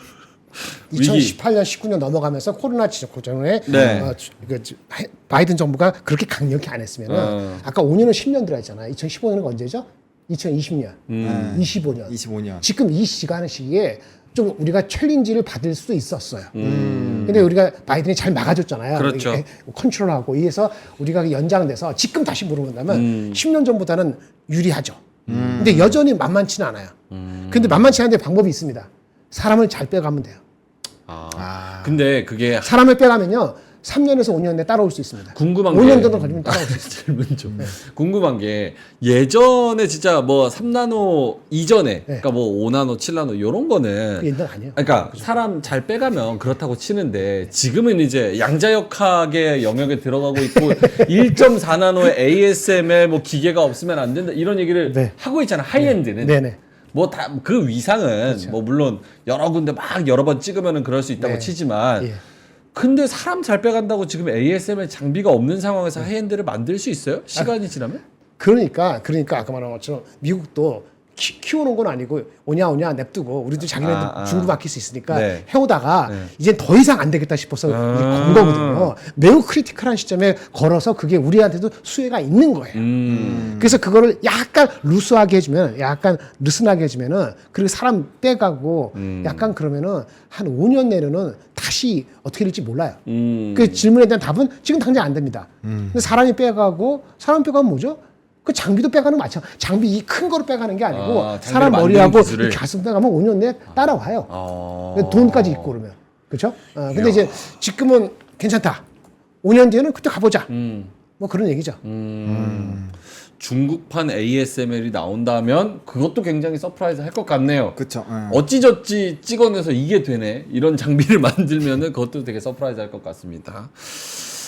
위기. 2018년, 19년 넘어가면서 코로나 전에 네. 바이든 정부가 그렇게 강력히 안 했으면은 아까 5년은 10년 들어있잖아. 2015년은 언제죠? 2020년, 25년. 25년. 지금 이 시기에 좀 우리가 챌린지를 받을 수도 있었어요. 근데 우리가 바이든이 잘 막아줬잖아요. 그렇죠. 이렇게 컨트롤하고 이래서 우리가 연장돼서 지금 다시 물어본다면 10년 전보다는 유리하죠. 근데 여전히 만만치는 않아요. 근데 만만치 않은데 방법이 있습니다. 사람을 잘 빼가면 돼요. 근데 그게 사람을 빼가면요. 3년에서 5년 내에 따라올 수 있습니다. 궁금한 5년 게 정도 걸리면 따라올 수 있어요. 질문 좀 궁금한 게 예전에 진짜 뭐 3나노 이전에 그러니까 뭐 5나노, 7나노 이런 거는 그 옛날 아니에요. 그러니까 사람 잘 빼가면 그렇다고 치는데 지금은 이제 양자역학의 영역에 들어가고 있고 1.4나노의 ASML 뭐 기계가 없으면 안 된다 이런 얘기를 네. 하고 있잖아. 하이엔드는. 네네. 뭐 다 그 위상은 뭐 물론 여러 군데 막 여러 번 찍으면은 그럴 수 있다고 네. 치지만 예. 근데 사람 잘 빼간다고 지금 ASML 장비가 없는 상황에서 하이엔드를 만들 수 있어요? 시간이 지나면? 그러니까 아까 말한 것처럼 미국도 키워놓은 건 아니고 오냐 냅두고 우리도 자기네들 중국 맡길 수 있으니까 네. 해오다가 이제 더 이상 안 되겠다 싶어서 건 거거든요. 매우 크리티컬한 시점에 걸어서 그게 우리한테도 수혜가 있는 거예요. 그래서 그거를 약간 루스하게 해주면 약간 느슨하게 해주면은 그리고 사람 빼가고 약간 그러면은 한 5년 내로는 다시 어떻게 될지 몰라요. 그 질문에 대한 답은 지금 당장 안 됩니다. 근데 사람 빼가면 뭐죠? 그 장비도 빼가는 거 맞죠. 장비 이 큰 거로 빼가는 게 아니고 사람 머리하고 가슴 빼가면 5년 내에 따라와요. 돈까지 있고 그러면. 그렇죠? 근데 이제 지금은 괜찮다. 5년 뒤에는 그때 가보자. 뭐 그런 얘기죠. 중국판 ASML이 나온다면 그것도 굉장히 서프라이즈 할 것 같네요. 그쵸. 어찌저찌 찍어내서 이게 되네. 이런 장비를 만들면은 그것도 되게 서프라이즈 할 것 같습니다.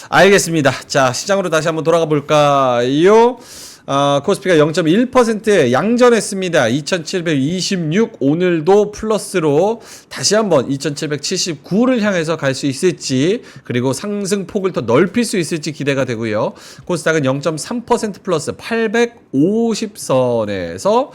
알겠습니다. 자, 시장으로 다시 한번 돌아가 볼까요? 코스피가 0.1% 양전했습니다. 2726 오늘도 플러스로 다시 한번 2779를 향해서 갈 수 있을지 그리고 상승폭을 더 넓힐 수 있을지 기대가 되고요. 코스닥은 0.3% 플러스 850선에서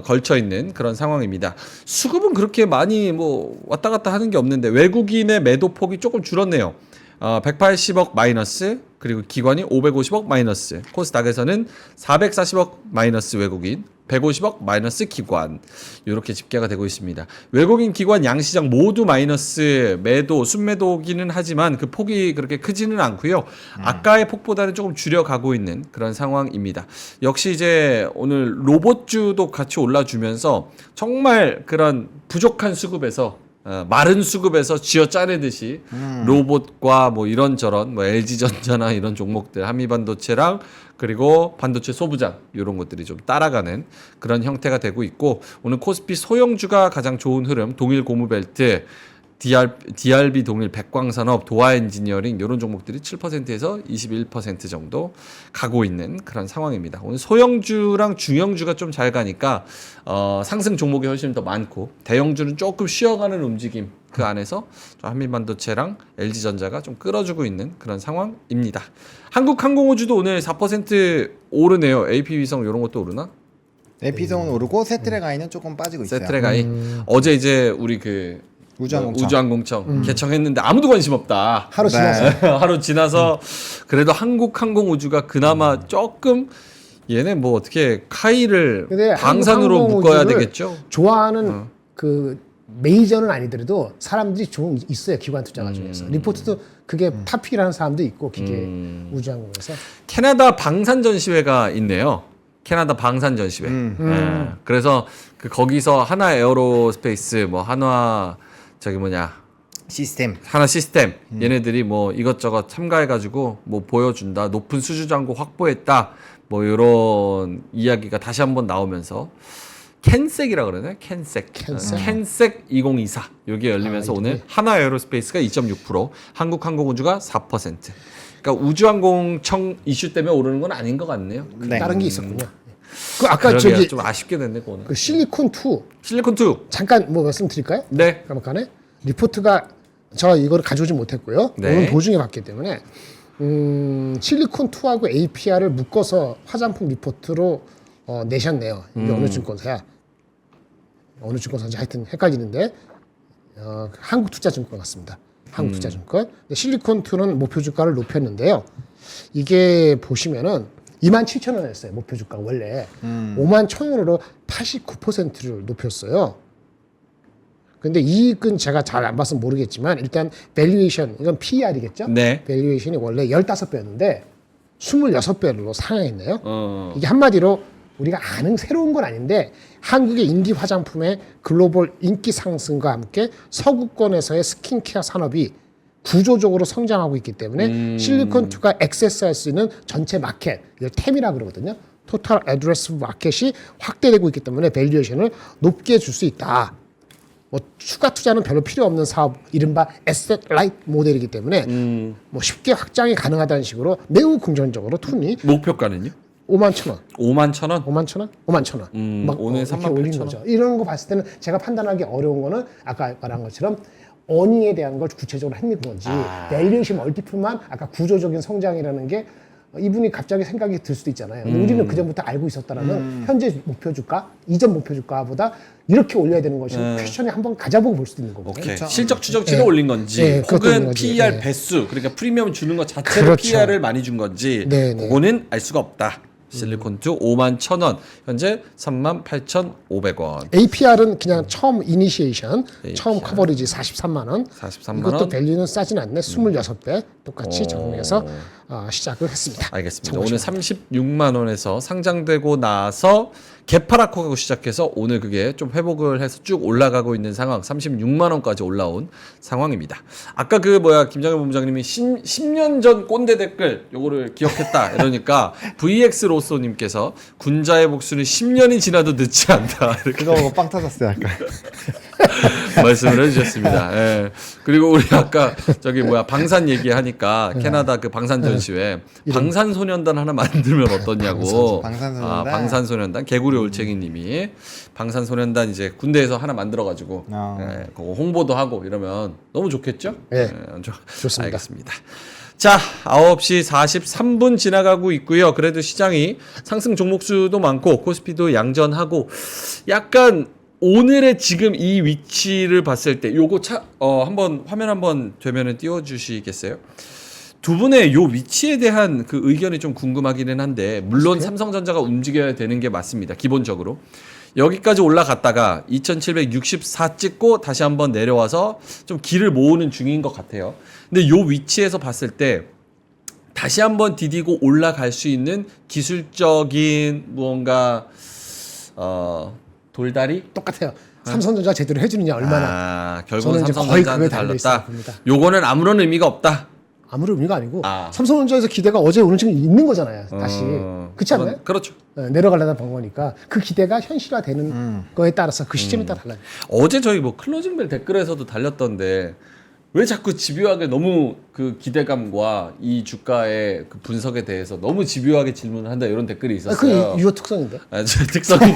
걸쳐 있는 그런 상황입니다. 수급은 그렇게 많이 뭐 왔다 갔다 하는 게 없는데 외국인의 매도 폭이 조금 줄었네요. 180억 마이너스 그리고 기관이 550억 마이너스, 코스닥에서는 440억 마이너스 외국인, 150억 마이너스 기관, 이렇게 집계가 되고 있습니다. 외국인 기관 양시장 모두 마이너스 매도 순매도기는 하지만 그 폭이 그렇게 크지는 않고요. 아까의 폭보다는 조금 줄여가고 있는 그런 상황입니다. 역시 이제 오늘 로봇주도 같이 올라주면서 정말 그런 부족한 수급에서 마른 수급에서 쥐어 짜내듯이 로봇과 뭐 이런저런 뭐 LG전자나 이런 종목들, 한미반도체랑 그리고 반도체 소부장 이런 것들이 좀 따라가는 그런 형태가 되고 있고, 오늘 코스피 소형주가 가장 좋은 흐름, 동일 고무벨트, DRB 동일 백광산업, 도화엔지니어링 이런 종목들이 7%에서 21% 정도 가고 있는 그런 상황입니다. 오늘 소형주랑 중형주가 좀 잘 가니까 상승 종목이 훨씬 더 많고, 대형주는 조금 쉬어가는 움직임, 그 안에서 한미반도체랑 LG전자가 좀 끌어주고 있는 그런 상황입니다. 한국항공우주도 오늘 4% 오르네요. AP위성 이런 것도 오르나? 에피성은 오르고 세트레가이는 조금 빠지고 있어요. 세트레가이 어제 이제 우리 그 우주항공청. 우주항공청 개청했는데 아무도 관심 없다. 하루 네. 지나서 하루 지나서 그래도 한국항공우주가 그나마 조금, 얘네 뭐 어떻게 카이를 근데 방산으로 한국항공우주를 묶어야 되겠죠? 좋아하는 그 메이저는 아니더라도 사람들이 좀 있어요. 기관 투자가 중에서 리포트도 그게 탑픽이라는 사람도 있고, 기계 우주항공에서. 캐나다 방산 전시회가 있네요. 캐나다 방산 전시회. 예. 그래서 그 거기서 하나 에어로스페이스, 뭐 한화 저기 뭐냐 시스템. 하나 시스템 얘네들이 뭐 이것저것 참가해가지고 뭐 보여준다, 높은 수주 잔고 확보했다, 뭐 이런 이야기가 다시 한번 나오면서 캔섹이라 그러네. 캔섹. 캔섹 2024 여기 열리면서 오늘 하나 에어로스페이스가 2.6%, 한국항공우주가 4%. 그러니까 우주항공청 이슈 때문에 오르는 건 아닌 것 같네요. 네. 다른 게 있었군요. 그 아까 그러게요. 저기 좀 아쉽게 됐네 그거는. 그 실리콘2 실리콘2. 잠깐 뭐 말씀드릴까요? 네. 간에 리포트가 저 이거를 가져오지 못했고요. 네. 오늘 도중에 봤기 때문에 실리콘2하고 APR을 묶어서 화장품 리포트로 내셨네요. 이게 어느 증권사야? 어느 증권사인지 하여튼 헷갈리는데 한국투자증권 같습니다. 한국투자증권. 실리콘2는 목표 주가를 높였는데요. 이게 보시면은 27,000원이었어요. 목표 주가가 원래 51,000원으로 89%를 높였어요. 근데 이익은 제가 잘 안 봐서 모르겠지만 일단 밸류에이션, 이건 PER이겠죠? 네. 밸류에이션이 원래 15배였는데 26배로 상향했네요. 어. 이게 한마디로 우리가 아는 새로운 건 아닌데 한국의 인기 화장품의 글로벌 인기 상승과 함께 서구권에서의 스킨케어 산업이 구조적으로 성장하고 있기 때문에 실리콘2가 액세스할 수 있는 전체 마켓, 이걸 템이라 그러거든요. 토탈 애드레스 마켓이 확대되고 있기 때문에 밸류에이션을 높게 줄 수 있다. 뭐 추가 투자는 별로 필요 없는 사업, 이른바 에셋 라이트 모델이기 때문에 뭐 쉽게 확장이 가능하다는 식으로 매우 긍정적으로 툰이 목표가는요? 51,000원. 51,000원? 51,000원? 51,000원. 막 오늘 이렇게 38,000원. 올린 거죠. 이런 거 봤을 때는 제가 판단하기 어려운 거는 아까 말한 것처럼 어닝에 대한 걸 구체적으로 했는 건지, 밸류에이션 멀티플만 아까 구조적인 성장이라는 게 이분이 갑자기 생각이 들 수도 있잖아요. 근데 우리는 그전부터 알고 있었다라면 현재 목표 주가, 이전 목표 주가보다 이렇게 올려야 되는 것이 퀘스천에 한번 가져보고 볼 수도 있는 거고. 오케이. 그렇죠. 실적 추정치를 네. 올린 건지, 네, 그것도 올린 혹은 거지. PER 네. 배수, 그러니까 프리미엄 주는 것 자체로 그렇죠. PER을 많이 준 건지, 네, 네. 그거는 알 수가 없다. 실리콘2 51,000원, 현재 38,500원. APR은 그냥 처음 이니시에이션, 처음 APR. 커버리지 43만 원. 43만 이것도 원. 밸류는 싸진 않네. 26배 똑같이 오. 적용해서 시작을 했습니다. 알겠습니다. 오늘 36만 원에서 상장되고 나서 개파라코 가고 시작해서 오늘 그게 좀 회복을 해서 쭉 올라가고 있는 상황, 36만 원까지 올라온 상황입니다. 아까 그 뭐야 김장현 본부장님이 10년 전 꼰대 댓글 요거를 기억했다 이러니까 VX 로쏘님께서 군자의 복수는 10년이 지나도 늦지 않다 이렇게 그거 보고 빵 터졌어요 아까. 말씀을 해주셨습니다. 예. 그리고 우리 아까 저기 뭐야 방산 얘기하니까 캐나다 그 방산 전시회 방산소년단 하나 만들면 어떠냐고. 방산소년단. 방산소년단 개구리 올챙이님이 방산소년단 이제 군대에서 하나 만들어가지고 예, 그거 홍보도 하고 이러면 너무 좋겠죠? 네. 좋습니다. 알겠습니다. 자, 9시 43분 지나가고 있고요. 그래도 시장이 상승 종목 수도 많고 코스피도 양전하고 약간 오늘의 지금 이 위치를 봤을 때 요거 한번 화면 한번 되면은 띄워 주시겠어요? 두 분의 요 위치에 대한 그 의견이 좀 궁금하기는 한데 물론 삼성전자가 움직여야 되는 게 맞습니다. 기본적으로. 여기까지 올라갔다가 2764 찍고 다시 한번 내려와서 좀 길을 모으는 중인 것 같아요. 근데 요 위치에서 봤을 때 다시 한번 디디고 올라갈 수 있는 기술적인 무언가 돌다리? 똑같아요. 삼성전자 제대로 해주느냐 얼마나. 결국은 저는 이제 거의 그거에 삼성전자한테 달려 달렸다. 있습니다. 요거는 아무런 의미가 없다. 아무런 의미가 아니고 삼성전자에서 기대가 어제 오늘 지금 있는 거잖아요. 다시 그렇지 않나요? 그렇죠. 내려가려다 본 거니까 그 기대가 현실화되는 거에 따라서 그 시점에 따라 달라요. 어제 저희 뭐 클로징벨 댓글에서도 달렸던데 왜 자꾸 집요하게 너무 그 기대감과 이 주가의 그 분석에 대해서 너무 집요하게 질문을 한다 이런 댓글이 있었어요. 그 유효 특성인데. 제 특성이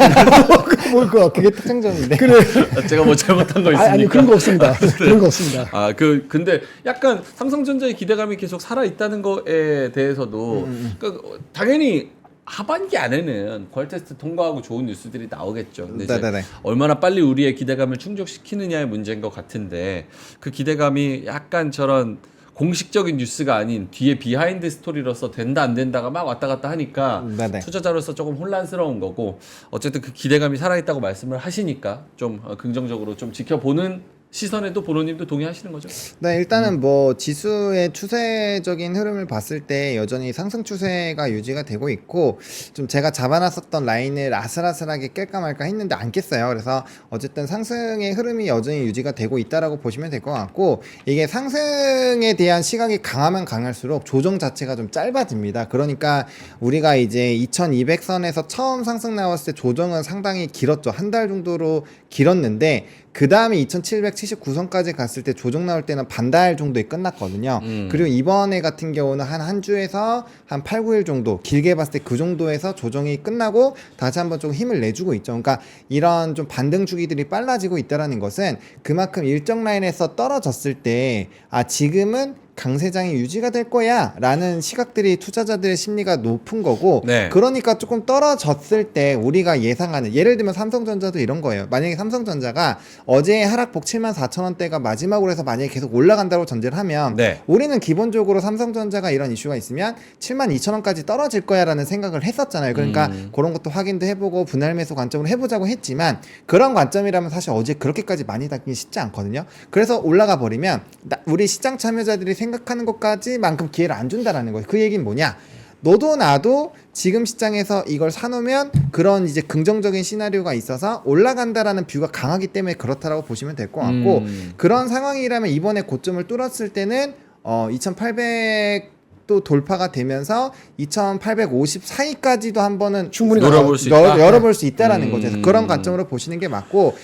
뭘 그거 그게 특징점인데. 그래. 제가 뭐 잘못한 거 있습니까? 아니 그런 거 없습니다. 그런 거 없습니다. 근데 약간 삼성전자의 기대감이 계속 살아 있다는 거에 대해서도 그러니까 당연히 하반기 안에는 퀄 테스트 통과하고 좋은 뉴스들이 나오겠죠. 근데 이제 네네네. 얼마나 빨리 우리의 기대감을 충족시키느냐의 문제인 것 같은데 그 기대감이 약간 저런 공식적인 뉴스가 아닌 뒤에 비하인드 스토리로서 된다 안 된다가 막 왔다 갔다 하니까 네네. 투자자로서 조금 혼란스러운 거고 어쨌든 그 기대감이 살아있다고 말씀을 하시니까 좀 긍정적으로 좀 지켜보는 시선에도 보로님도 동의하시는 거죠? 네, 일단은 뭐 지수의 추세적인 흐름을 봤을 때 여전히 상승 추세가 유지가 되고 있고 좀 제가 잡아놨었던 라인을 아슬아슬하게 깰까 말까 했는데 안 깼어요. 그래서 어쨌든 상승의 흐름이 여전히 유지가 되고 있다라고 보시면 될 것 같고 이게 상승에 대한 시각이 강하면 강할수록 조정 자체가 좀 짧아집니다. 그러니까 우리가 이제 2200선에서 처음 상승 나왔을 때 조정은 상당히 길었죠. 한 달 정도로 길었는데 그 다음에 2779선까지 갔을 때 조정 나올 때는 반달 정도에 끝났거든요. 그리고 이번에 같은 경우는 한 주에서 한 8, 9일 정도 길게 봤을 때 그 정도에서 조정이 끝나고 다시 한번 좀 힘을 내주고 있죠. 그러니까 이런 좀 반등 주기들이 빨라지고 있다는 것은 그만큼 일정 라인에서 떨어졌을 때 지금은 강세장이 유지가 될 거야 라는 시각들이 투자자들의 심리가 높은 거고 네. 그러니까 조금 떨어졌을 때 우리가 예상하는 예를 들면 삼성전자도 이런 거예요. 만약에 삼성전자가 어제 하락폭 74,000원대가 마지막으로 해서 만약에 계속 올라간다고 전제를 하면 네. 우리는 기본적으로 삼성전자가 이런 이슈가 있으면 72,000원까지 떨어질 거야 라는 생각을 했었잖아요. 그러니까 그런 것도 확인도 해보고 분할 매수 관점으로 해보자고 했지만 그런 관점이라면 사실 어제 그렇게까지 많이 닿기 쉽지 않거든요. 그래서 올라가 버리면 우리 시장 참여자들이 생각하는 것까지만큼 기회를 안 준다라는 거예요. 그 얘기는 뭐냐? 너도 나도 지금 시장에서 이걸 사놓으면 그런 이제 긍정적인 시나리오가 있어서 올라간다라는 뷰가 강하기 때문에 그렇다라고 보시면 될 것 같고 그런 상황이라면 이번에 고점을 뚫었을 때는 2800도 돌파가 되면서 2850 사이까지도 한 번은 충분히 노려볼 수 있다. 열어볼 수 있다라는 거죠. 그래서 그런 관점으로 보시는 게 맞고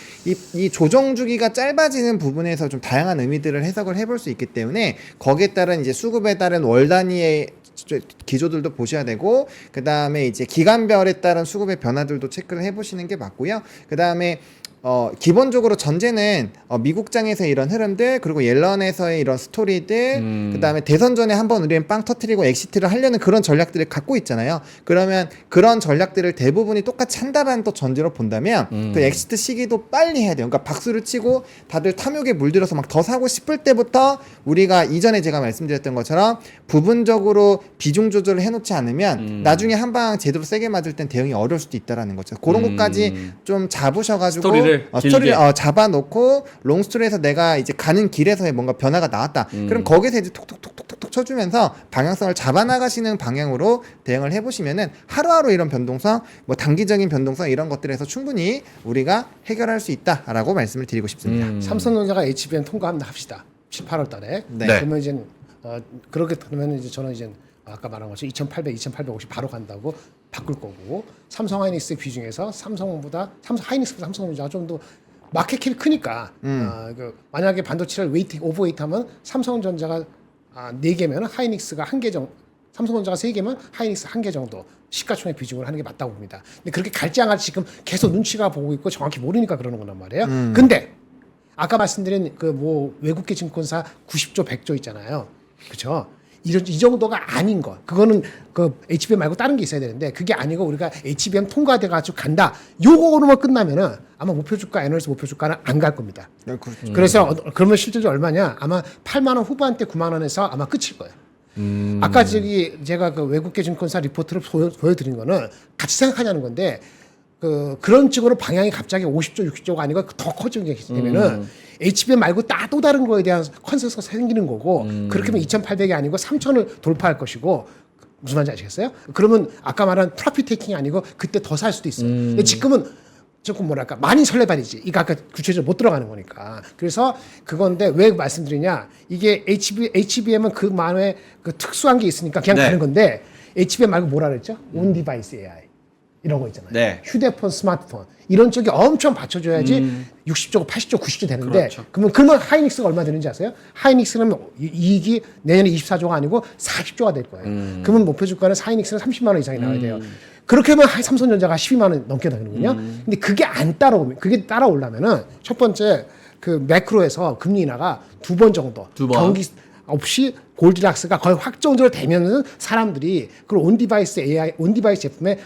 이 조정 주기가 짧아지는 부분에서 좀 다양한 의미들을 해석을 해볼 수 있기 때문에 거기에 따른 이제 수급에 따른 월 단위의 기조들도 보셔야 되고 그 다음에 이제 기간별에 따른 수급의 변화들도 체크를 해보시는 게 맞고요. 그 다음에 기본적으로 전제는 미국장에서의 이런 흐름들 그리고 옐런에서의 이런 스토리들 그 다음에 대선 전에 한번 우리는 빵 터트리고 엑시트를 하려는 그런 전략들을 갖고 있잖아요. 그러면 그런 전략들을 대부분이 똑같이 한다라는 또 전제로 본다면 그 엑시트 시기도 빨리 해야 돼요. 그러니까 박수를 치고 다들 탐욕에 물들어서 막 더 사고 싶을 때부터 우리가 이전에 제가 말씀드렸던 것처럼 부분적으로 비중 조절을 해놓지 않으면 나중에 한 방 제대로 세게 맞을 땐 대응이 어려울 수도 있다라는 거죠. 그런 것까지 좀 잡으셔가지고 스토리를 잡아놓고 롱스토리에서 내가 이제 가는 길에서의 뭔가 변화가 나왔다. 그럼 거기서 이제 톡톡톡톡톡 쳐주면서 방향성을 잡아나가시는 방향으로 대응을 해보시면은 하루하루 이런 변동성, 뭐 단기적인 변동성 이런 것들에서 충분히 우리가 해결할 수 있다라고 말씀을 드리고 싶습니다. 삼성전자가 HBM 통과한다 합시다. 7, 8월 달에. 네. 그러면 이제 그렇게 되면 이제 저는 이제 아까 말한 것처럼 2,800, 2,850 바로 간다고 바꿀 거고 삼성 하이닉스 비중에서 하이닉스보다 삼성전자가 좀 더 마켓캡이 크니까 만약에 반도체를 오버웨이트하면 삼성전자가 4개면 하이닉스가 1개 정도 삼성전자가 3개면 하이닉스 1개 정도 시가총액 비중을 하는 게 맞다고 봅니다. 근데 그렇게 갈지 안 갈지 지금 계속 눈치가 보고 있고 정확히 모르니까 그러는 거란 말이에요. 근데 아까 말씀드린 그 뭐 외국계 증권사 90조 100조 있잖아요. 그렇죠? 이 정도가 아닌 것. 그거는 그 HBM 말고 다른 게 있어야 되는데 그게 아니고 우리가 HBM 통과돼 가지고 간다. 요거로만 끝나면은 아마 목표 주가 애널리스트 목표 주가는 안 갈 겁니다. 그래서 그러면 실질적으로 얼마냐? 아마 8만 원 후반대 9만 원에서 아마 끝일 거예요. 아까 제가 그 외국계 증권사 리포트를 보여드린 거는 같이 생각하자는 건데 그런 쪽으로 방향이 갑자기 50조, 60조가 아니고 더 커지게 되면은 HBM 말고 또 다른 거에 대한 컨센서스가 생기는 거고 그렇게 하면 2,800이 아니고 3,000을 돌파할 것이고 무슨 말인지 아시겠어요? 그러면 아까 말한 프로핏 테이킹이 아니고 그때 더 살 수도 있어요. 근데 지금은 조금 뭐랄까 많이 설레발이지. 이거 아까 구체적으로 못 들어가는 거니까. 그래서 그건데 왜 말씀드리냐? 이게 HBM은 그만의 그 특수한 게 있으니까 그냥 네. 가는 건데 HBM 말고 뭐라 그랬죠? 온 디바이스 AI 이런 거 있잖아요. 네. 휴대폰, 스마트폰 이런 쪽에 엄청 받쳐줘야지 60조, 80조, 90조 되는데 그렇죠. 그러면 하이닉스가 얼마 되는지 아세요? 하이닉스는 이익이 내년에 24조가 아니고 40조가 될 거예요. 그러면 목표 주가는 하이닉스는 30만 원 이상이 나와야 돼요. 그렇게 하면 삼성전자가 12만 원 넘게 되는군요. 근데 그게 안 따라오면 그게 따라오려면은 첫 번째 그 매크로에서 금리 인하가 2번 정도 두 번. 경기 없이 골디락스가 거의 확정적으로 되면은 사람들이 그 온디바이스 AI, 온디바이스 제품에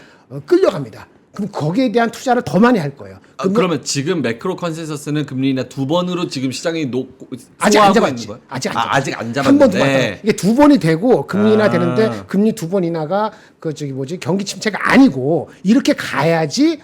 끌려갑니다. 그럼 거기에 대한 투자를 더 많이 할 거예요. 그러면 지금 매크로 컨센서스는 금리 인하 2번으로 지금 시장이 아직 안 소화하고 잡았지. 있는 거예요? 아직 안 아직 안 한 번도 잡았는데. 봤다. 이게 2번이 되고 금리 인하 아. 되는데 금리 2번 인하가 경기 침체가 아니고 이렇게 가야지.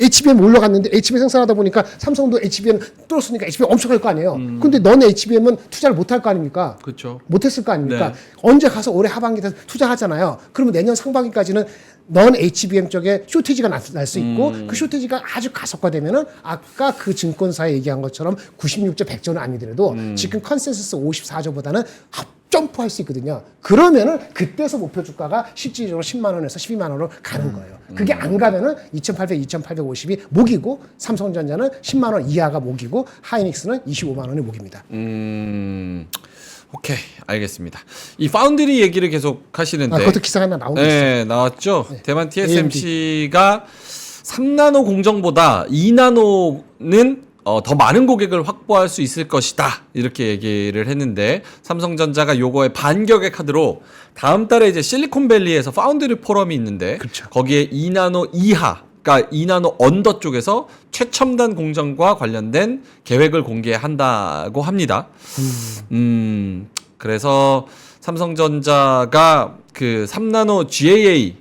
HBM 올라갔는데 HBM 생산하다 보니까 삼성도 HBM 뚫었으니까 HBM 엄청 갈 거 아니에요. 근데 넌 HBM은 투자를 못 할 거 아닙니까? 그렇죠. 못했을 거 아닙니까? 네. 언제 가서 올해 하반기에 투자하잖아요. 그러면 내년 상반기까지는 넌 HBM 쪽에 쇼티지가 날 수 있고 그 쇼티지가 아주 가속화되면은 아까 그 증권사에 얘기한 것처럼 96조 100조는 아니더라도 지금 컨센서스 54조보다는 점프할 수 있거든요. 그러면은 그때서 목표 주가가 실질적으로 10만 원에서 12만 원으로 가는 거예요. 그게 안 가면은 2,800, 2,850이 목이고 삼성전자는 10만 원 이하가 목이고 하이닉스는 25만 원이 목입니다. 오케이, 알겠습니다. 이 파운드리 얘기를 계속 하시는데 그것도 기사가 하나 나오고 있어요. 네, 나왔죠. 대만 TSMC가 3나노 공정보다 2나노는 더 많은 고객을 확보할 수 있을 것이다. 이렇게 얘기를 했는데 삼성전자가 요거에 반격의 카드로 다음 달에 이제 실리콘밸리에서 파운드리 포럼이 있는데 그렇죠. 거기에 2나노 이하 그러니까 2나노 언더 쪽에서 최첨단 공정과 관련된 계획을 공개한다고 합니다. 그래서 삼성전자가 그 3나노 GAA를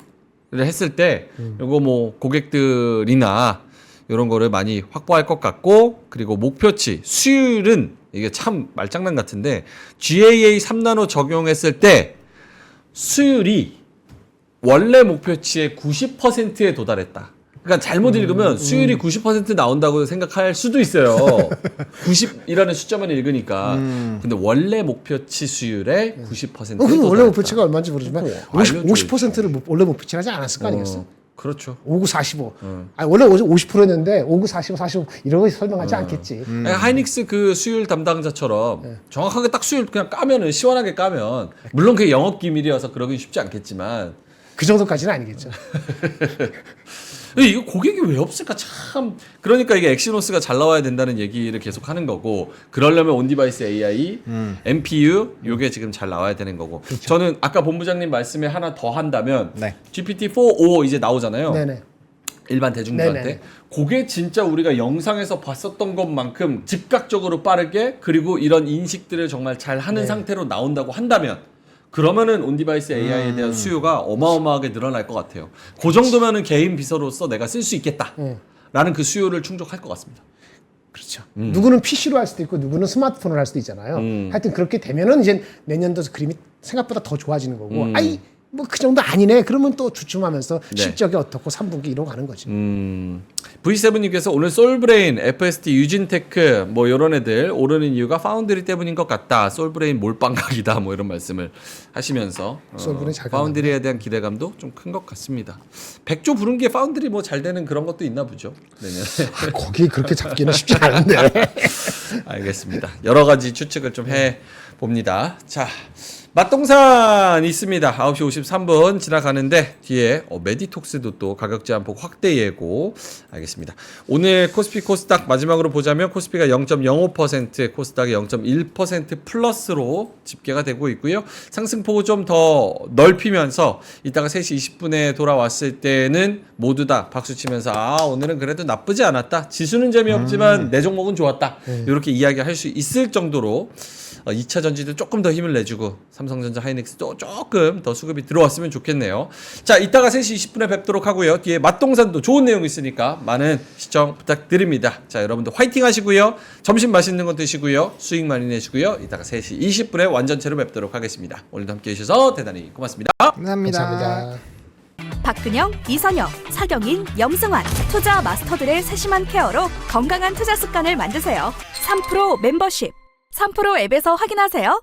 했을 때 요거 뭐 고객들이나 이런 거를 많이 확보할 것 같고 그리고 목표치 수율은 이게 참 말장난 같은데 GAA 3나노 적용했을 때 수율이 원래 목표치의 90%에 도달했다. 그러니까 잘못 읽으면 수율이 90% 나온다고 생각할 수도 있어요. 90이라는 숫자만 읽으니까. 근데 원래 목표치 수율의 90%에 그럼 원래 도달했다. 목표치가 얼마인지 모르지만 알려줘야지. 50%를 원래 목표치 하지 않았을 거 아니겠어? 그렇죠. 59, 45. 아니, 원래 50%였는데 59, 45, 45 이런 거 설명하지 않겠지. 아니, 하이닉스 그 수율 담당자처럼 정확하게 딱 수율 그냥 까면은 시원하게 까면 물론 그게 영업 기밀이어서 그러긴 쉽지 않겠지만 그 정도까지는 아니겠죠. 이거 고객이 왜 없을까 참 그러니까 이게 엑시노스가 잘 나와야 된다는 얘기를 계속 하는 거고 그러려면 온디바이스 AI, MPU 요게 지금 잘 나와야 되는 거고 저는 아까 본부장님 말씀에 하나 더 한다면 네. GPT-4o 이제 나오잖아요. 네네. 일반 대중들한테 네네. 그게 진짜 우리가 영상에서 봤었던 것만큼 즉각적으로 빠르게 그리고 이런 인식들을 정말 잘 하는 상태로 나온다고 한다면 그러면은 온디바이스 AI에 대한 수요가 어마어마하게 늘어날 것 같아요. 그 정도면은 개인 비서로서 내가 쓸 수 있겠다 라는 그 수요를 충족할 것 같습니다. 그렇죠. 누구는 PC로 할 수도 있고 누구는 스마트폰으로 할 수도 있잖아요. 하여튼 그렇게 되면은 이제 내년도 그림이 생각보다 더 좋아지는 거고 아이 뭐 그 정도 아니네. 그러면 또 주춤하면서 네. 실적이 어떻고 3분기 이러고 가는 거지. V7님께서 오늘 솔브레인, FST, 유진테크 뭐 이런 애들 오르는 이유가 파운드리 때문인 것 같다. 솔브레인 몰빵각이다. 뭐 이런 말씀을 하시면서 솔브레인 잘 파운드리에 대한 기대감도 좀 큰 것 같습니다. 100조 부른 게 파운드리 뭐 잘 되는 그런 것도 있나 보죠. 내년에. 거기 그렇게 잡기는 쉽지 않은데. 알겠습니다. 여러 가지 추측을 좀 해 봅니다. 자, 맛동산 있습니다. 9시 53분 지나가는데 뒤에 메디톡스도 또 가격 제한폭 확대 예고. 알겠습니다. 오늘 코스피 코스닥 마지막으로 보자면 코스피가 0.05%, 코스닥이 0.1% 플러스로 집계가 되고 있고요. 상승폭을 좀 더 넓히면서 이따가 3시 20분에 돌아왔을 때는 모두 다 박수 치면서 오늘은 그래도 나쁘지 않았다. 지수는 재미없지만 내 종목은 좋았다. 이렇게 이야기할 수 있을 정도로 2차 전지도 조금 더 힘을 내주고 삼성전자, 하이닉스도 조금 더 수급이 들어왔으면 좋겠네요. 자, 이따가 3시 20분에 뵙도록 하고요. 뒤에 맛동산도 좋은 내용 있으니까 많은 시청 부탁드립니다. 자, 여러분들 화이팅 하시고요. 점심 맛있는 거 드시고요. 수익 많이 내시고요. 이따가 3시 20분에 완전체로 뵙도록 하겠습니다. 오늘도 함께 해주셔서 대단히 고맙습니다. 감사합니다. 감사합니다. 박근영, 이선영, 사경인, 염승환 투자 마스터들의 세심한 케어로 건강한 투자 습관을 만드세요. 3프로 멤버십 3프로 앱에서 확인하세요.